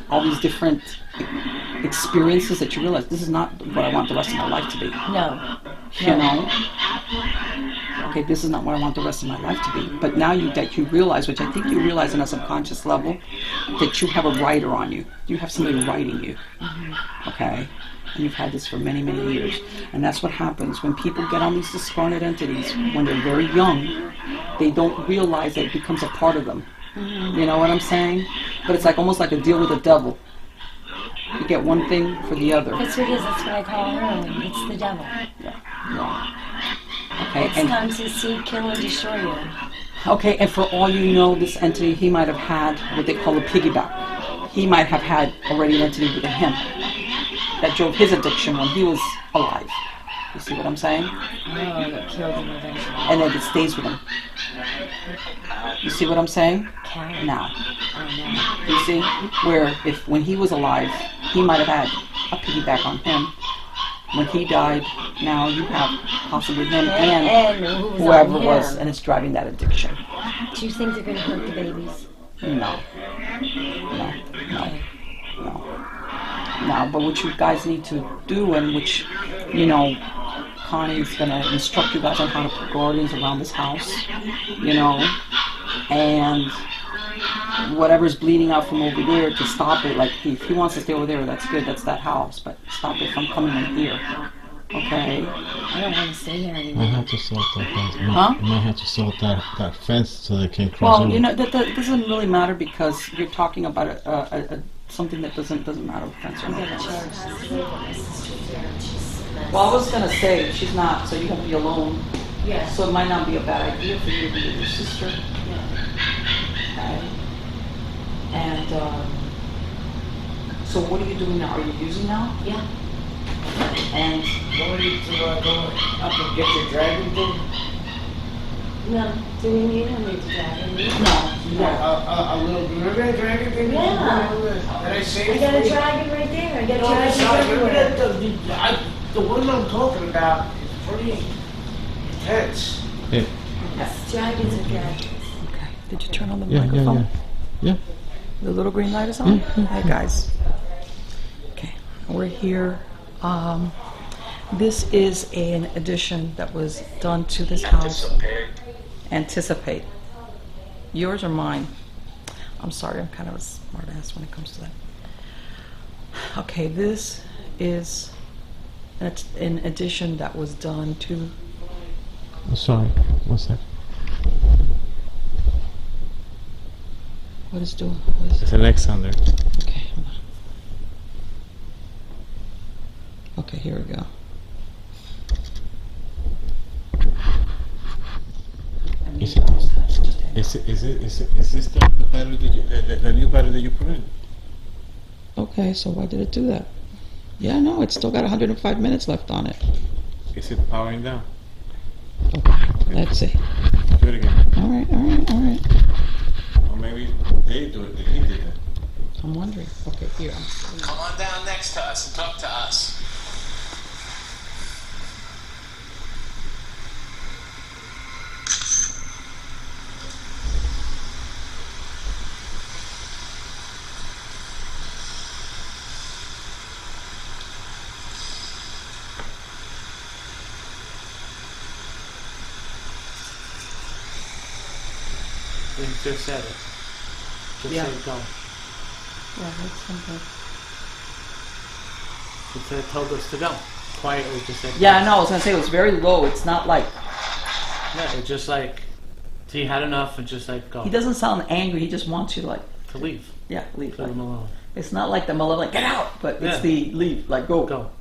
all these different experiences that you realize this is not what I want the rest of my life to be. No. You know? Okay, this is not what I want the rest of my life to be. But now that you realize, which I think you realize on a subconscious level, that you have a writer on you. You have somebody writing you. Okay? And you've had this for many, many years. And that's what happens when people get on these discarnate entities, when they're very young, they don't realize that it becomes a part of them. You know what I'm saying? But it's like almost like a deal with the devil. You get one thing for the other. That's what it is. That's what I call heroin. It's the devil. Okay, It's come to seek, kill, and destroy you. Okay, and for all you know, this entity, he might have had what they call a piggyback. He might have had already an entity within him that drove his addiction when he was alive. You see what I'm saying? Oh, that killed him eventually. And then it stays with him. You see what I'm saying? Karen. Now. Oh, You see? Where when he was alive, he might have had a piggyback on him. When he died, now you have possibly him and who was whoever on was, him. and it's driving that addiction. Do you think they're going to hurt the babies? No. No, but what you guys need to do, and which, you know, Connie's going to instruct you guys on how to put guardians around this house, you know, and whatever's bleeding out from over there to stop it. Like, if he wants to stay over there, that's good, that's that house, but stop it from coming in here. Okay? I don't want to stay here I anymore. have to salt that fence. Huh? I might have to salt that fence so they can cross Well, over. you know, that doesn't really matter because you're talking about something that doesn't matter with fence or no fence. Well, I was going to say, she's not, so you won't be alone. Yeah. So it might not be a bad idea for you to be with your sister. Okay. And, so what are you doing now? Are you using now? Yeah. And, Don't need to go up and get your dragon thing? No. Do we need him to drag him? no. A little bit dragon thing? Yeah. Did I say I got a dragon right there. I got dragons everywhere. The one I'm talking about is pretty intense. Yeah. Yes, dragons are dragons. Okay. Did you turn on the Yeah, microphone? yeah. The little green light is on? Hi, guys. Okay, we're here. This is an addition that was done to this house. Anticipate. Yours or mine? I'm sorry, I'm kind of a smart ass when it comes to that. Okay, this is an addition that was done to. I'm sorry. What's that? What is doing? What is It's an X on there. Okay, hold on. Okay, here we go. Is this the battery that you, the new battery that you put in? Okay, so why did it do that? Yeah, no, it's still got 105 minutes left on it. Is it powering down? Okay, let's see. Do it again. All right. Or maybe they do it. He did it. I'm wondering. Okay, here. Come on down next to us and talk to us. You just said it. Just Yeah. say go. Yeah, that's something. It said, told us to go. Quietly just said Yeah, I go. know. I was gonna say it was very low. It's not like Yeah, it's just like, he had enough and just like go. he doesn't sound angry. He just wants you to like, To leave. yeah, leave. Leave Like, him alone. it's not like the malevolent get out, but Yeah. it's the leave. Like go. Go.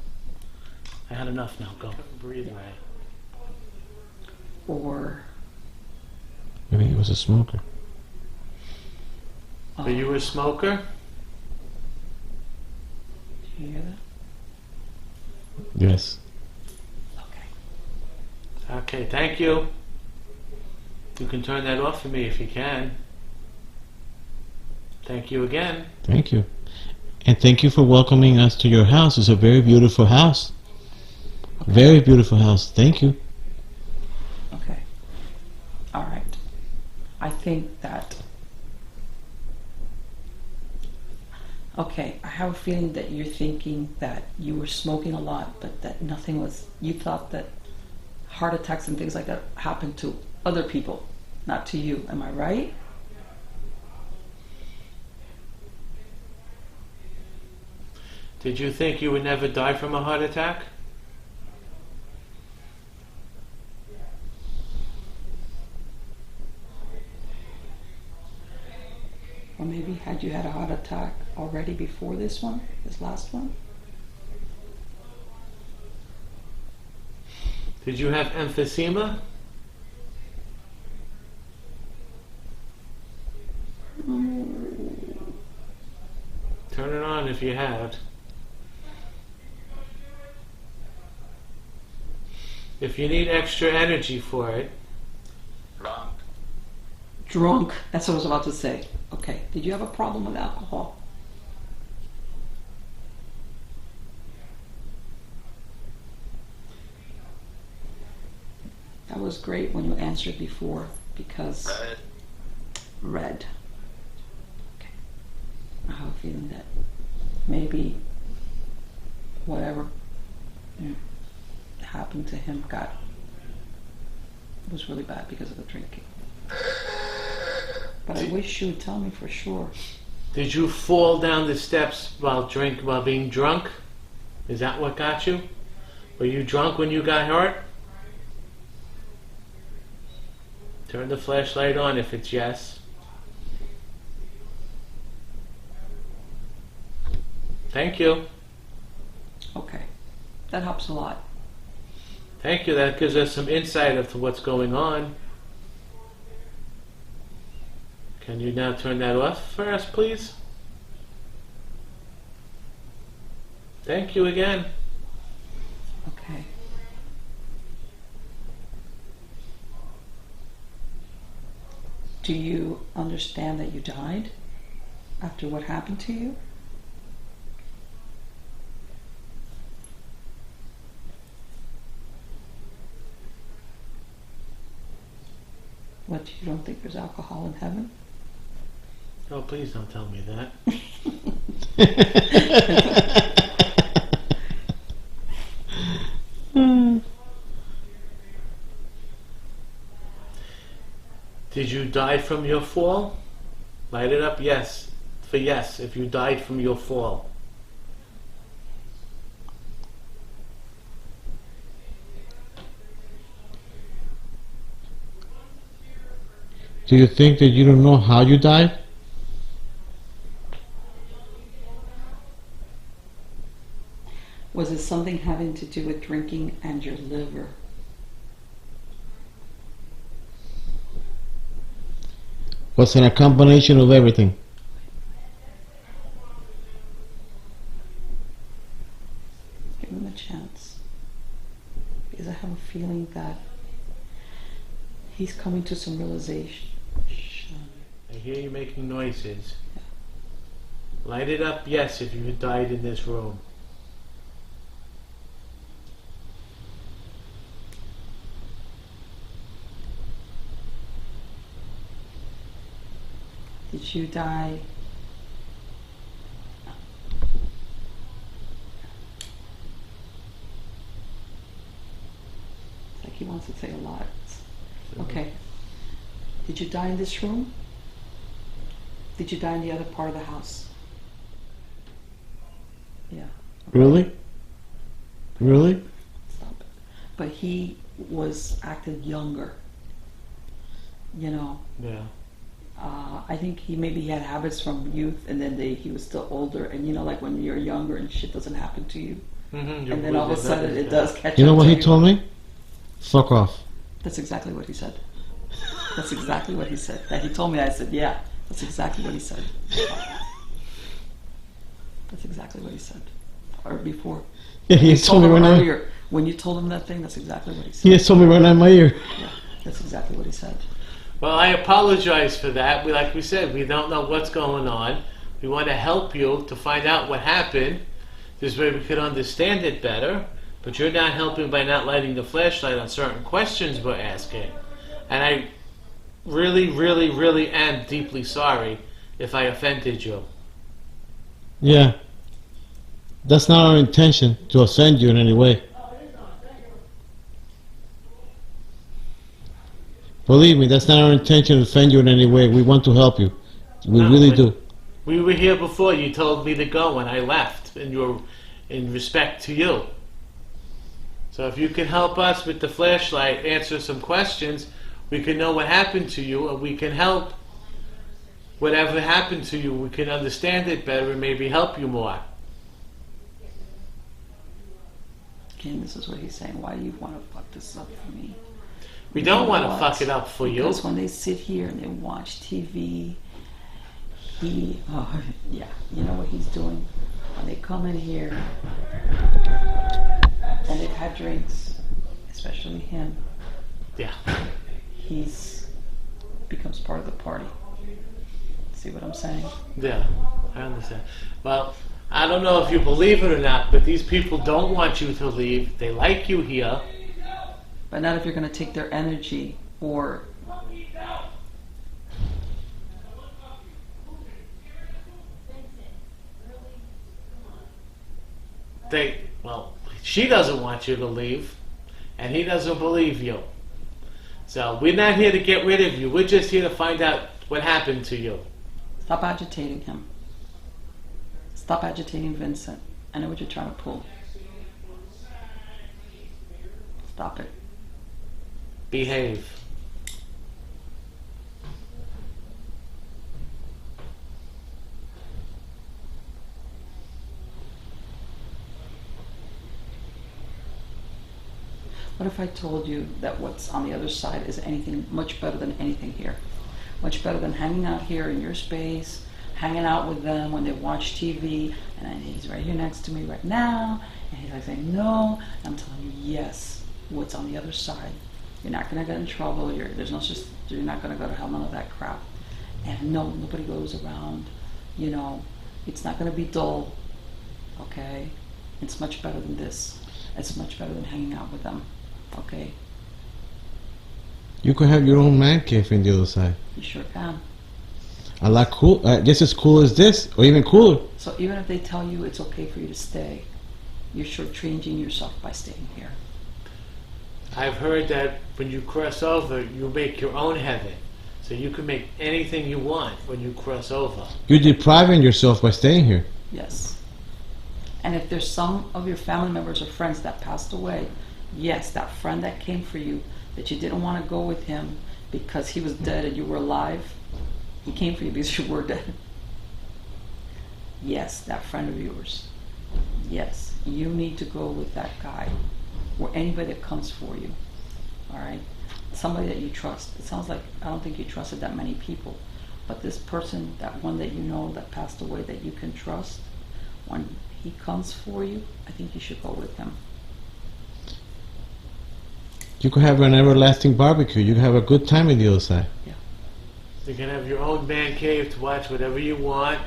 I had enough now. Go. Breathe away. Or Maybe he was a smoker. Are you a smoker? do you hear that? Yes. Okay. Okay, thank you. You can turn that off for me if you can. Thank you again. Thank you. And thank you for welcoming us to your house. It's a very beautiful house. Very beautiful house. Thank you. Okay. All right. I think that. Okay, I have a feeling that you're thinking that you were smoking a lot, but that nothing was. You thought that heart attacks and things like that happened to other people, not to you. Am I right? Did you think you would never die from a heart attack? Or maybe had you had a heart attack already before this one, this last one? Did you have emphysema? Turn it on if you had. If you need extra energy for it. Drunk. That's what I was about to say. Okay. Did you have a problem with alcohol? That was great when you answered before because red. Okay. I have a feeling that maybe whatever happened to him was really bad because of the drinking. But I wish you would tell me for sure. Did you fall down the steps while being drunk? Is that what got you? Were you drunk when you got hurt? Turn the flashlight on if it's yes. Thank you. Okay. That helps a lot. Thank you. That gives us some insight into what's going on. Can you now turn that off for us, please? Thank you again. Okay. Do you understand that you died after what happened to you? But you don't think there's alcohol in heaven? Oh, please don't tell me that. Did you die from your fall? Light it up, yes. For yes, if you died from your fall. Do you think that you don't know how you died? Was it something having to do with drinking and your liver? Was it a combination of everything? Give him a chance. Because I have a feeling that he's coming to some realization. I hear you making noises. Light it up, yes, if you had died in this room. Did you die? It's like he wants to say a lot. Okay. Did you die in this room? Did you die in the other part of the house? Yeah. Really? Really? Stop it. But he was acting younger. You know. Yeah. I think he maybe had habits from youth, and then he was still older. And you know, like when you're younger and shit doesn't happen to you, Mm-hmm. and then all of a sudden it does catch up. You know what to he you. told me? Fuck off. That's exactly what he said. That's exactly what he said. That he told me. I said, yeah. That's exactly what he said. That's exactly what he said. Or before. Yeah, he told me him right now. earlier. When you told him that thing, that's exactly what he said. He has told me right now in my ear. Yeah, that's exactly what he said. Well, I apologize for that. Like we said, we don't know what's going on. We want to help you to find out what happened. This way we could understand it better. But you're not helping by not lighting the flashlight on certain questions we're asking. And I really, really, really am deeply sorry if I offended you. Yeah. That's not our intention, to offend you in any way. Believe me, that's not our intention to offend you in any way. We want to help you. We really do. We were here before. You told me to go and I left in respect to you. So if you can help us with the flashlight, answer some questions, we can know what happened to you, and we can help whatever happened to you. We can understand it better and maybe help you more. Again, this is what he's saying. Why do you want to fuck this up for me? We don't want to What? fuck it up for you. Because when they sit here and they watch TV, yeah, you know what he's doing? When they come in here and they've had drinks, especially him, Yeah. he's becomes part of the party. See what I'm saying? Yeah, I understand. Well, I don't know if you believe it or not, but these people don't want you to leave. They like you here. But not if you're going to take their energy or... Well, she doesn't want you to leave, and he doesn't believe you. So we're not here to get rid of you. We're just here to find out what happened to you. Stop agitating him. Stop agitating Vincent. I know what you're trying to pull. Stop it. Behave. What if I told you that what's on the other side is anything much better than anything here? Much better than hanging out here in your space, hanging out with them when they watch TV, and he's right here next to me right now, and he's like saying, no, I'm telling you, yes, what's on the other side. You're not going to get in trouble, you're not going to go to hell, none of that crap. And no, nobody goes around, you know, it's not going to be dull, okay? It's much better than this. It's much better than hanging out with them. Okay. You could have your own man cave in the other side. You sure can. A lot cool. Just as cool as this, or even cooler. So even if they tell you it's okay for you to stay, you're shortchanging yourself by staying here. I've heard that when you cross over, you make your own heaven. So you can make anything you want when you cross over. You're depriving yourself by staying here. Yes. And if there's some of your family members or friends that passed away, yes, that friend that came for you, that you didn't want to go with him because he was dead and you were alive, he came for you because you were dead. Yes, that friend of yours. Yes, you need to go with that guy or anybody that comes for you. All right? Somebody that you trust. It sounds like I don't think you trusted that many people, but this person, that one that you know that passed away that you can trust, when he comes for you, I think you should go with him. You could have an everlasting barbecue. You could have a good time in the other side. Yeah. You can have your own man cave to watch whatever you want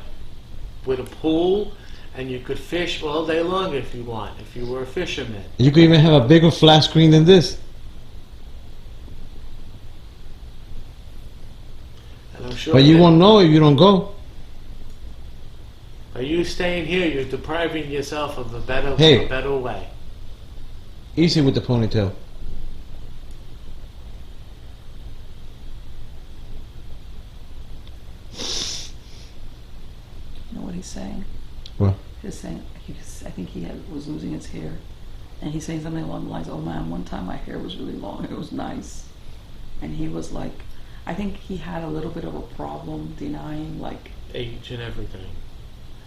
with a pool, and you could fish all day long if you want, if you were a fisherman. You could even have a bigger flat screen than this. And I'm sure But you won't know if you don't go. By you staying here, you're depriving yourself of a better way. Easy with the ponytail. You know what he's saying? What? He's saying, I think he was losing his hair. And he's saying something along the lines, oh man, one time my hair was really long. It was nice. And he was like, I think he had a little bit of a problem denying, like, age and everything.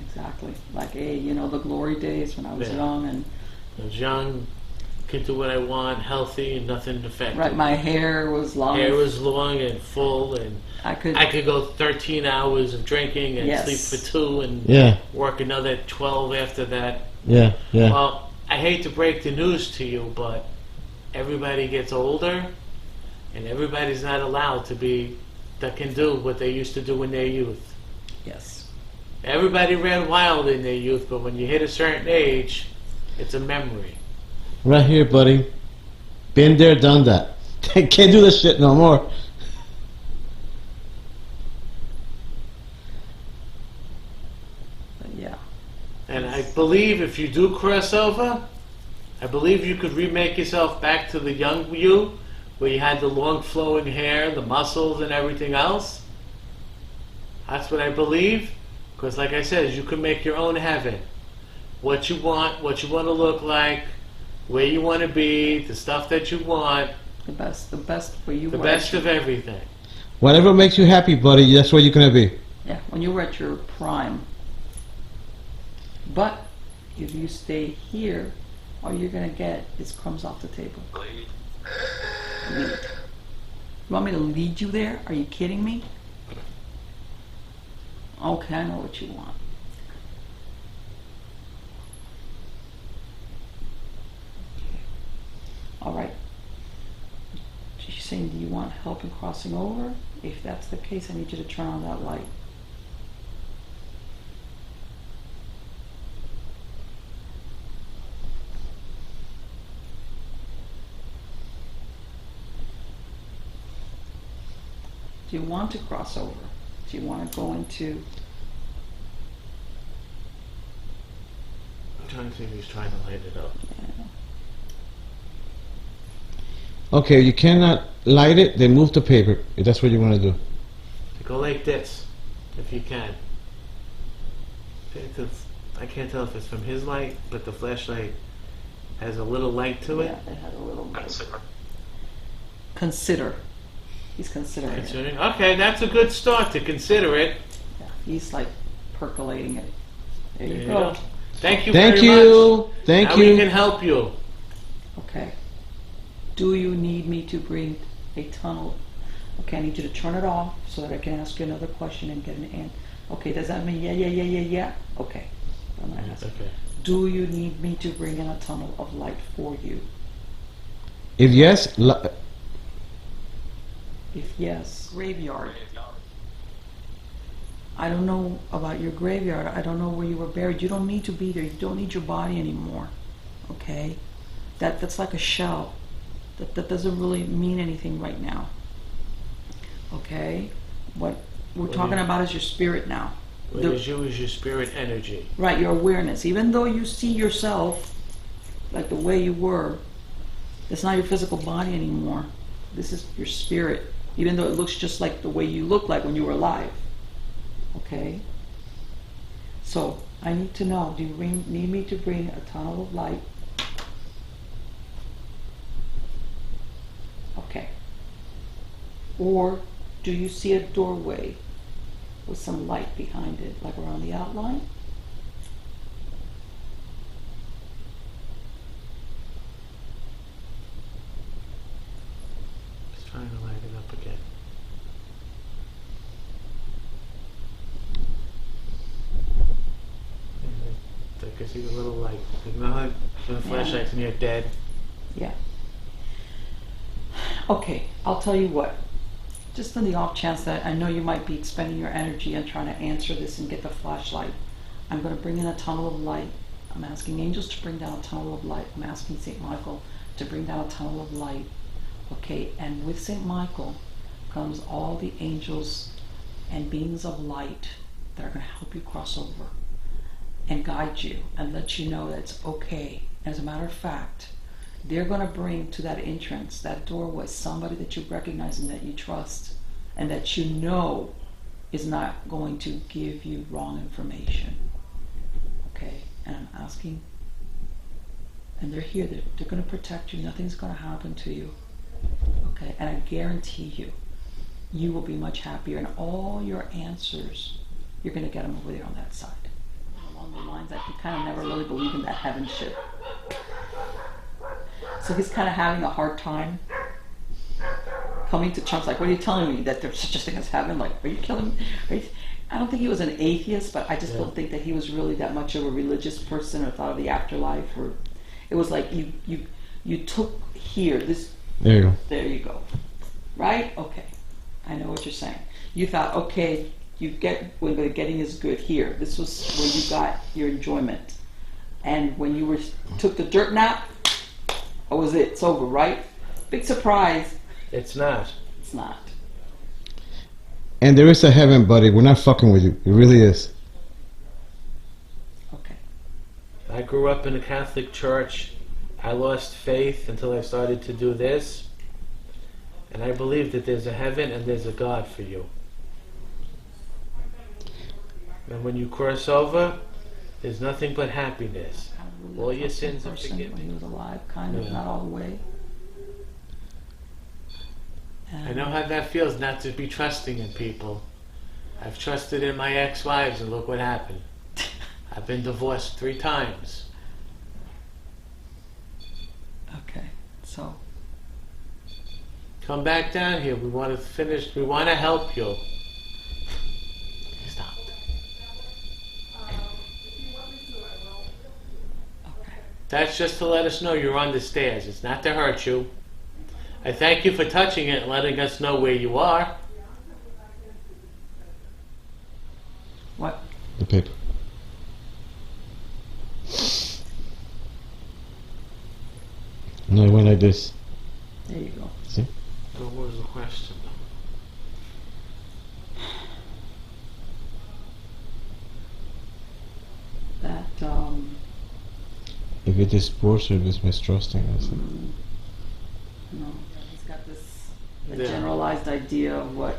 Exactly. Like, hey, you know, the glory days when I was young and... I was young, could do what I want, healthy, and nothing affected. Right, my hair was long. Hair was long and full, and I could go 13 hours of drinking and sleep for 2 and work another 12 after that. Yeah. Well, I hate to break the news to you, but everybody gets older, and everybody's not allowed to be, that can do what they used to do in their youth. Yes. Everybody ran wild in their youth, but when you hit a certain age, it's a memory. Right here, buddy. Been there, done that. Can't do this shit no more. But yeah. And I believe if you do cross over, I believe you could remake yourself back to the young you, where you had the long flowing hair, the muscles and everything else. That's what I believe. Because like I said, you can make your own heaven. What you want to look like, where you want to be, the stuff that you want. The best for you. The best of everything. Whatever makes you happy, buddy, that's where you're going to be. Yeah, when you were at your prime. But if you stay here, all you're going to get is crumbs off the table. Lead. You want me to lead you there? Are you kidding me? Okay, I know what you want. All right. She's saying, do you want help in crossing over? If that's the case, I need you to turn on that light. Do you want to cross over? Do you want to go into... I'm trying to think if he's trying to light it up. Yeah. Okay, you cannot light it, then move the paper, if that's what you want to do. Go like this, if you can. I can't tell if it's from his light, but the flashlight has a little light to it. Yeah, it had a little light. Consider. He's considering it. Okay, that's a good start to consider it. Yeah, he's like percolating it. There you There go. you go. Thank you very much. Thank now you. we can help you. Okay. Do you need me to bring a tunnel? Okay, I need you to turn it off so that I can ask you another question and get an answer. Okay, does that mean yeah? Okay. I'm gonna ask. Okay. Do you need me to bring in a tunnel of light for you? If yes, If yes, graveyard. I don't know about your graveyard. I don't know where you were buried. You don't need to be there. You don't need your body anymore. Okay? That's like a shell. That doesn't really mean anything right now. Okay? What we're talking about is your spirit now. What is you is your spirit energy. Right, your awareness. Even though you see yourself like the way you were, that's not your physical body anymore. This is your spirit. Even though it looks just like the way you looked like when you were alive. Okay? So, I need to know, do you need me to bring a tunnel of light? Okay. Or do you see a doorway with some light behind it, like around the outline? Just trying to light it up again. I can see the little light. You know how when the flashlight's and you're dead? Yeah. Okay, I'll tell you what. Just on the off chance that I know you might be expending your energy and trying to answer this and get the flashlight, I'm going to bring in a tunnel of light. I'm asking angels to bring down a tunnel of light. I'm asking St. Michael to bring down a tunnel of light. Okay, and with St. Michael comes all the angels and beings of light that are going to help you cross over and guide you and let you know that it's okay. As a matter of fact, they're going to bring to that entrance, that doorway, somebody that you recognize and that you trust and that you know is not going to give you wrong information. Okay, and I'm asking, and they're here, they're going to protect you, nothing's going to happen to you. Okay, and I guarantee you, you will be much happier, and all your answers, you're going to get them over there on that side. Along the lines that he kind of never really believed in that heaven shit. So he's kind of having a hard time coming to terms, like, what are you telling me, that there's such a thing as heaven? Like, are you killing me? I don't think he was an atheist, but I just don't think that he was really that much of a religious person or thought of the afterlife. Or it was like you took here, this. There you go. There you go. Right? Okay. I know what you're saying. You thought, okay, you get when the getting is good here. This was where you got your enjoyment. And when you took the dirt nap, that was it. It's over, right? Big surprise. It's not. It's not. And there is a heaven, buddy. We're not fucking with you. It really is. Okay. I grew up in a Catholic church. I lost faith until I started to do this. And I believe that there's a heaven and there's a God for you. And when you cross over, there's nothing but happiness. All your sins are forgiven. When he was alive, kind of, not all the way. I know how that feels not to be trusting in people. I've trusted in my ex-wives and look what happened. I've been divorced 3 times. Okay, so. Come back down here. We want to finish. We want to help you. Stop. Okay. That's just to let us know you're on the stairs. It's not to hurt you. I thank you for touching it and letting us know where you are. What? The paper. No, it went like this. There you go. See? So what was the question? That, If it is sports or if it's mistrusting, I said. no, he's got this generalized idea of what.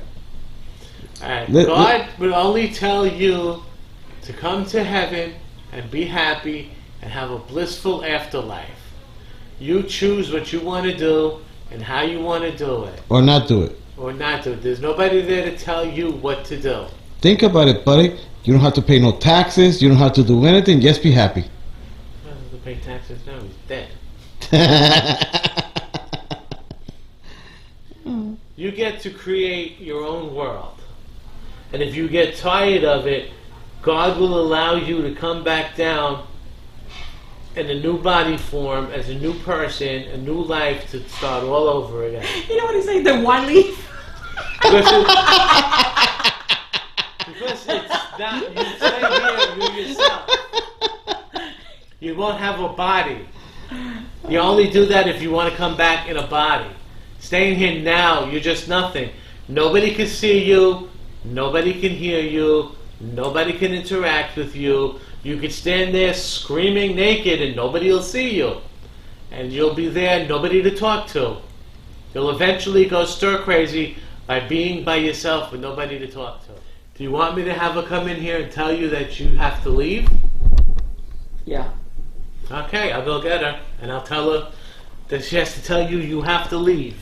Alright, God will only tell you to come to heaven and be happy and have a blissful afterlife. You choose what you want to do and how you want to do it. Or not do it. Or not do it. There's nobody there to tell you what to do. Think about it, buddy. You don't have to pay no taxes. You don't have to do anything. Just be happy. He doesn't have to pay taxes now. He's dead. You get to create your own world. And if you get tired of it, God will allow you to come back down in a new body form, as a new person, a new life to start all over again. You know what he's saying? Then why leave? Because it's not, you stay here, you yourself. You won't have a body. You only do that if you want to come back in a body. Staying here now, you're just nothing. Nobody can see you. Nobody can hear you. Nobody can interact with you. You could stand there screaming naked and nobody will see you. And you'll be there, nobody to talk to. You'll eventually go stir crazy by being by yourself with nobody to talk to. Do you want me to have her come in here and tell you that you have to leave? Yeah. Okay, I'll go get her and I'll tell her that she has to tell you you have to leave.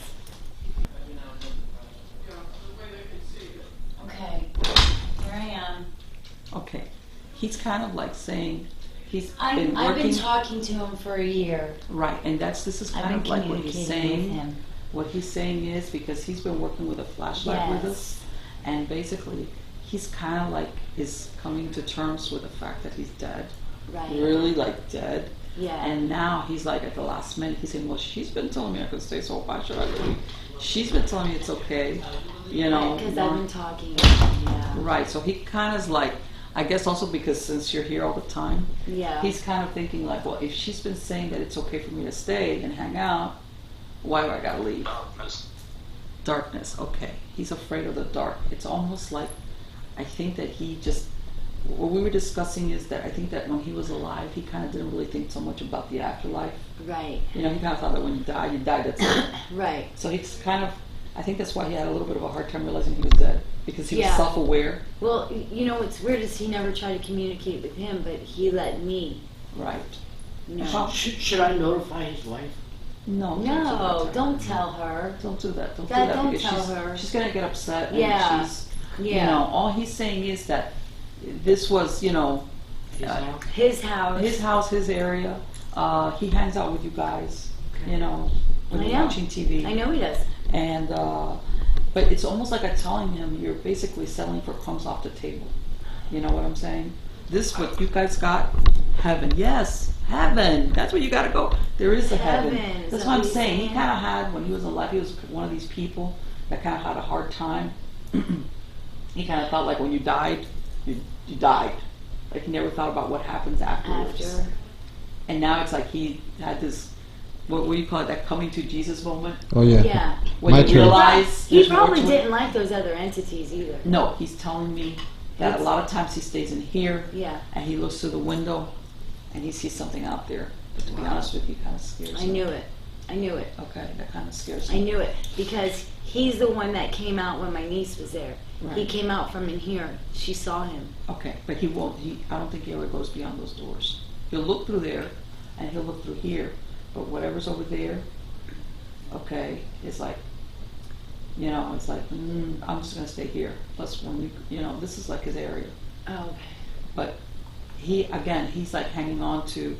Okay, here I am. Okay. He's kind of like saying he's I've been working. been talking to him for a year. Right, and this is I've kind been of like what he's communicating with saying. him. What he's saying is because he's been working with a flashlight with us, and basically he's kind of like is coming to terms with the fact that he's dead, Right. really like dead. Yeah. And now he's like at the last minute he's saying, well, she's been telling me I could stay, so why should I leave? She's been telling me it's okay, you know. Because I've been talking. Yeah. Right, so he kind of is like, I guess also because since you're here all the time, Yeah. he's kind of thinking like, well, if she's been saying that it's okay for me to stay and hang out, why do I gotta leave? Darkness, okay. He's afraid of the dark. It's almost like, I think that he just, what we were discussing is that I think that when he was alive, he kind of didn't really think so much about the afterlife. Right. You know, he kind of thought that when you die, that's it. Right. So he's kind of, I think that's why he had a little bit of a hard time realizing he was dead, because he was Yeah. self-aware. Well, you know what's weird is he never tried to communicate with him, but he let me. Right. You know. How- Should I notify his wife? No, No, don't tell her. Don't do that. Don't That- do that don't because tell she's, her. she's gonna get upset. And Yeah. she's, Yeah. You know, all he's saying is that this was, you know, His house? His house. his house, his area. He hangs out with you guys. You know, when I you're know. watching TV. I know he does. And but it's almost like I'm telling him you're basically selling for crumbs off the table. You know what I'm saying? This what you guys got? Heaven. Yes, heaven. That's where you gotta go. There is a heaven. Heaven, is That's that what I'm what he's saying. He saying? kind of had, when he was alive, he was one of these people that kind of had a hard time. He kind of felt like when you died, you died. Like he never thought about what happens afterwards. After. And now it's like he had this, what do you call it, that coming to Jesus moment? Oh yeah. Yeah. When My you turn. realize He there's more probably to it. didn't like those other entities either. No, he's telling me that a lot of times he stays in here Yeah. and he looks through the window and he sees something out there. But to be honest with you, kind of scares I him. knew it. I knew it. Okay, that kind of scares I him. knew it because he's the one that came out when my niece was there. He Right. came out from in here. She saw him. Okay, but he won't. I don't think he ever goes beyond those doors. He'll look through there and he'll look through here. But whatever's over there, okay, it's like, you know, it's like, I'm just going to stay here. Plus, when you know, this is like his area. Oh. But he's like hanging on to,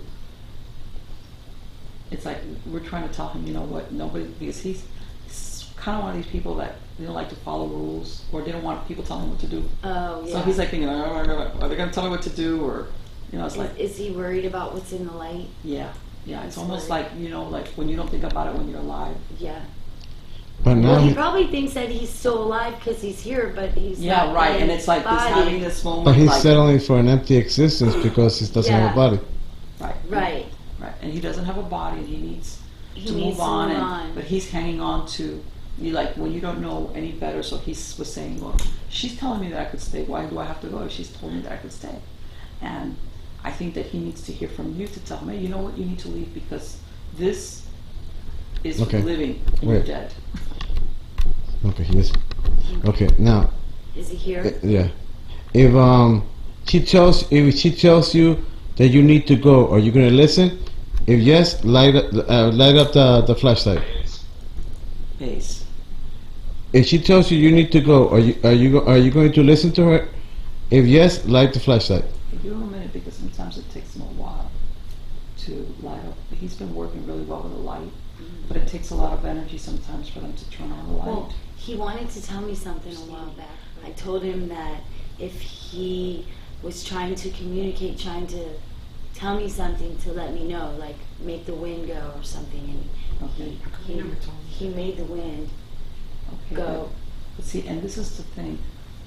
it's like we're trying to tell him, you know what, nobody, because he's kind of one of these people that they don't like to follow rules, or they don't want people telling him what to do. Oh, yeah. So he's like thinking, are they going to tell me what to do, or, you know, it's like, Is he worried about what's in the light? yeah, it's He's almost worried. like, you know, like when you don't think about it when you're alive. Yeah. But now Well, he he, probably thinks that he's still alive because he's here, but he's Yeah, not right, in and it's like his this body. having this moment, but he's like, settling for an empty existence because he doesn't have a Yeah. body. right, Right. and he doesn't have a body, and he needs He to needs move to on, move and, on. but he's hanging on to, you like, when you don't know any better, so he was saying, well, she's telling me that I could stay, why do I have to go if she's told me that I could stay? And I think that he needs to hear from you to tell him, hey, you know what, you need to leave because this is Okay. living and you're Wait. dead. Okay, yes. Okay, now, Is he here? yeah. If she tells you that you need to go, are you gonna listen? If yes, light up the flashlight. Base. If she tells you you need to go, are you going to listen to her? If yes, light the flashlight. Give him a minute because sometimes it takes him a while to light up. He's been working really well with the light, but it takes a lot of energy sometimes for them to turn on the light. Well, he wanted to tell me something a while back. I told him that if he was trying to communicate, trying to tell me something to let me know, like make the wind go or something, and Okay. he made the wind Okay, go. But see, and this is the thing.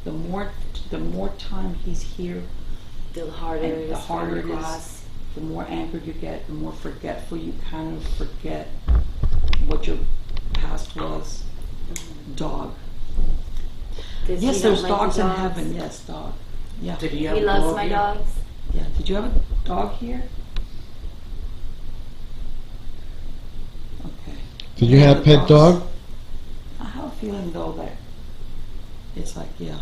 The more time he's here, The harder and it the is harder for it him to is cross. the more angered you get, the more forgetful you kind of forget what your past was. Dog. Does Yes, he there's not like dogs the in heaven. Yes, dog. Yeah. Did he have He a loves dog my here? dogs. Yeah. Did you have a dog here? Okay. Did you have a pet dog? I have a feeling though that it's like, yeah,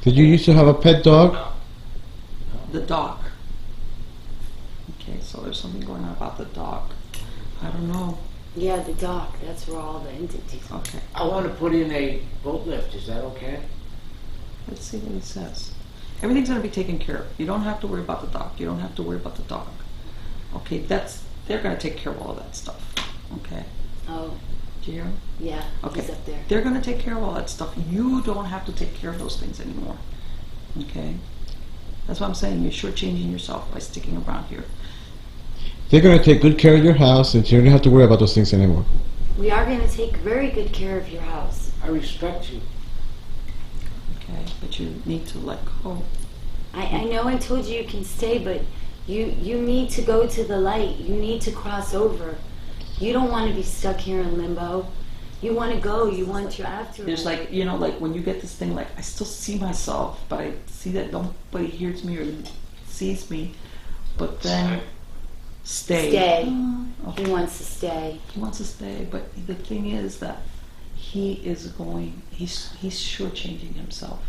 Did you used to have a pet dog? the dog. Okay, so there's something going on about the dog. I don't know. Yeah, the dog. That's where all the entities are. Okay, I want to put in a boat lift. Is that okay? let's see what it says. Everything's gonna be taken care of. You don't have to worry about the dog. You don't have to worry about the dog. Okay, they're gonna take care of all of that stuff. Okay, Oh, do you hear me? yeah. Okay. He's up there. They're gonna take care of all that stuff. You don't have to take care of those things anymore. Okay? That's what I'm saying. You're shortchanging yourself by sticking around here. They're gonna take good care of your house, and you don't have to worry about those things anymore. We are going to take very good care of your house. I respect you. Okay? But you need to let go. I know I told you you can stay, but you need to go to the light. You need to cross over. You don't want to be stuck here in limbo. You want to go. You want your afterlife. There's like, you know, like when you get this thing, like, I still see myself, but I see that nobody hears me or sees me. But then, stay. Okay. He wants to stay. He wants to stay, but the thing is that he's shortchanging himself.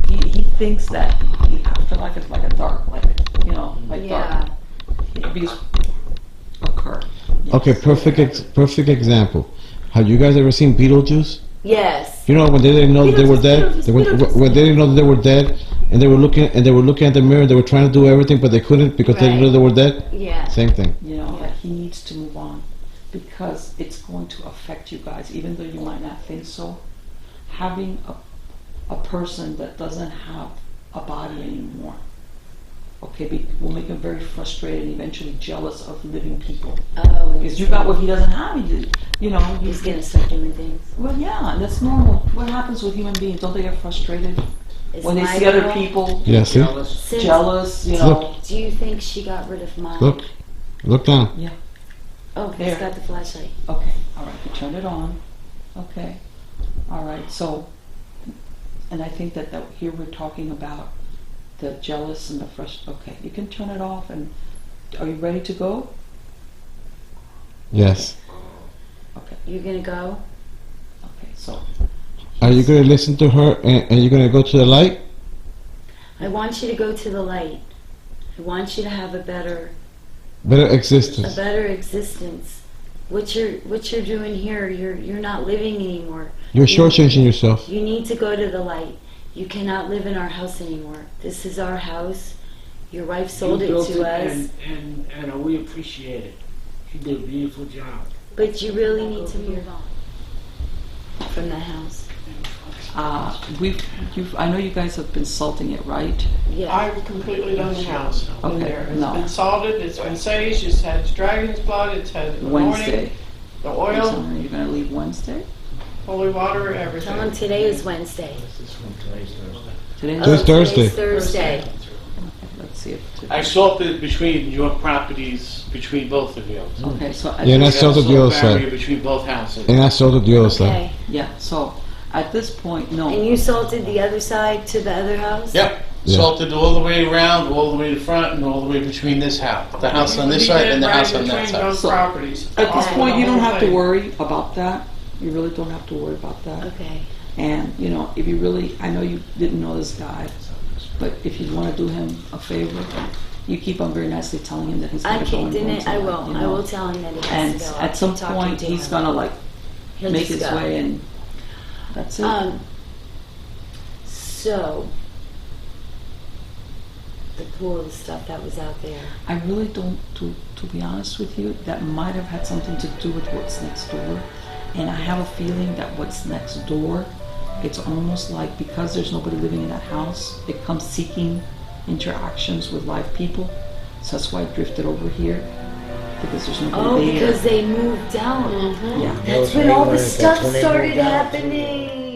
He thinks that the afterlife is like a dark, like, you know, like Yeah. dark. Abuse occur. Yes. Okay, perfect example. Have you guys ever seen Beetlejuice? Yes. You know when they didn't know that they were dead. Beetlejuice. When they didn't know that they were dead, and they were looking at the mirror. They were trying to do everything, but they couldn't because they didn't know they were dead. Yeah. Same thing. You know, that he needs to move on because it's going to affect you guys, even though you might not think so. Having a person that doesn't have a body anymore, okay, will make him very frustrated and eventually jealous of living people. Oh. Because you got what he doesn't have. You know, He's going to start doing things. Well, yeah, that's normal. What happens with human beings? Don't they get frustrated Is when they my see other girl- people Yeah, see? Jealous. Since- jealous? You know. Do you think she got rid of mine? Look down. Yeah. Oh, he's There. got the flashlight. Okay. All right. You turned it on. Okay. All right. So, and I think that here we're talking about the jealous and the frustrated. Okay. You can turn it off. And are you ready to go? Yes. Okay. You going to go? Okay. So. Are you gonna listen to her, and you're gonna go to the light? I want you to go to the light. I want you to have a better Existence. existence. What you're doing here, you're not living anymore. You're shortchanging yourself. You need to go to the light. You cannot live in our house anymore. This is our house. Your wife sold You it built to us, and we appreciate it. You did a beautiful job. but you really need to move on from the house. I know you guys have been salting it, right? Yeah. I've completely done the house in Okay, there. It's no. been salted, it's been saged, it's had dragon's blood, it's had the Wednesday. morning, the oil, You're gonna leave Wednesday? holy water, Tell them everything. today is Wednesday. This one today's Thursday. Today? Today's Thursday. Today's Thursday. Let's see if I salted between your properties, between both of you. okay, so Yeah, and I salted the other Barrier side. between both houses. And I salted the other side. Okay. yeah, so at this point, no. And you salted the other side to the other house? Yep. Yeah. Salted all the way around, all the way to the front, and all the way between this house, the house on this We side did and the right house on that between side. those So, properties. At this Okay. point, you don't have to Whole worry about that. You really don't have to worry about that. Okay. And, you know, if you really, I know you didn't know this guy, but if you want to do him a favor, you keep on very nicely telling him that he's I going to go can't, and didn't I you will. know. I will tell him that he has And to go. I'll at some keep talking point, to he's him. going to, like, He'll make just his go. way and that's it. So the pool, the stuff that was out there. I really don't, to be honest with you, that might have had something to do with what's next door. And I have a feeling that what's next door, it's almost like because there's nobody living in that house, it comes seeking interactions with live people. So that's why I drifted over here, because there's Oh, nobody there. because they moved out. Yeah. That's when all the stuff started happening.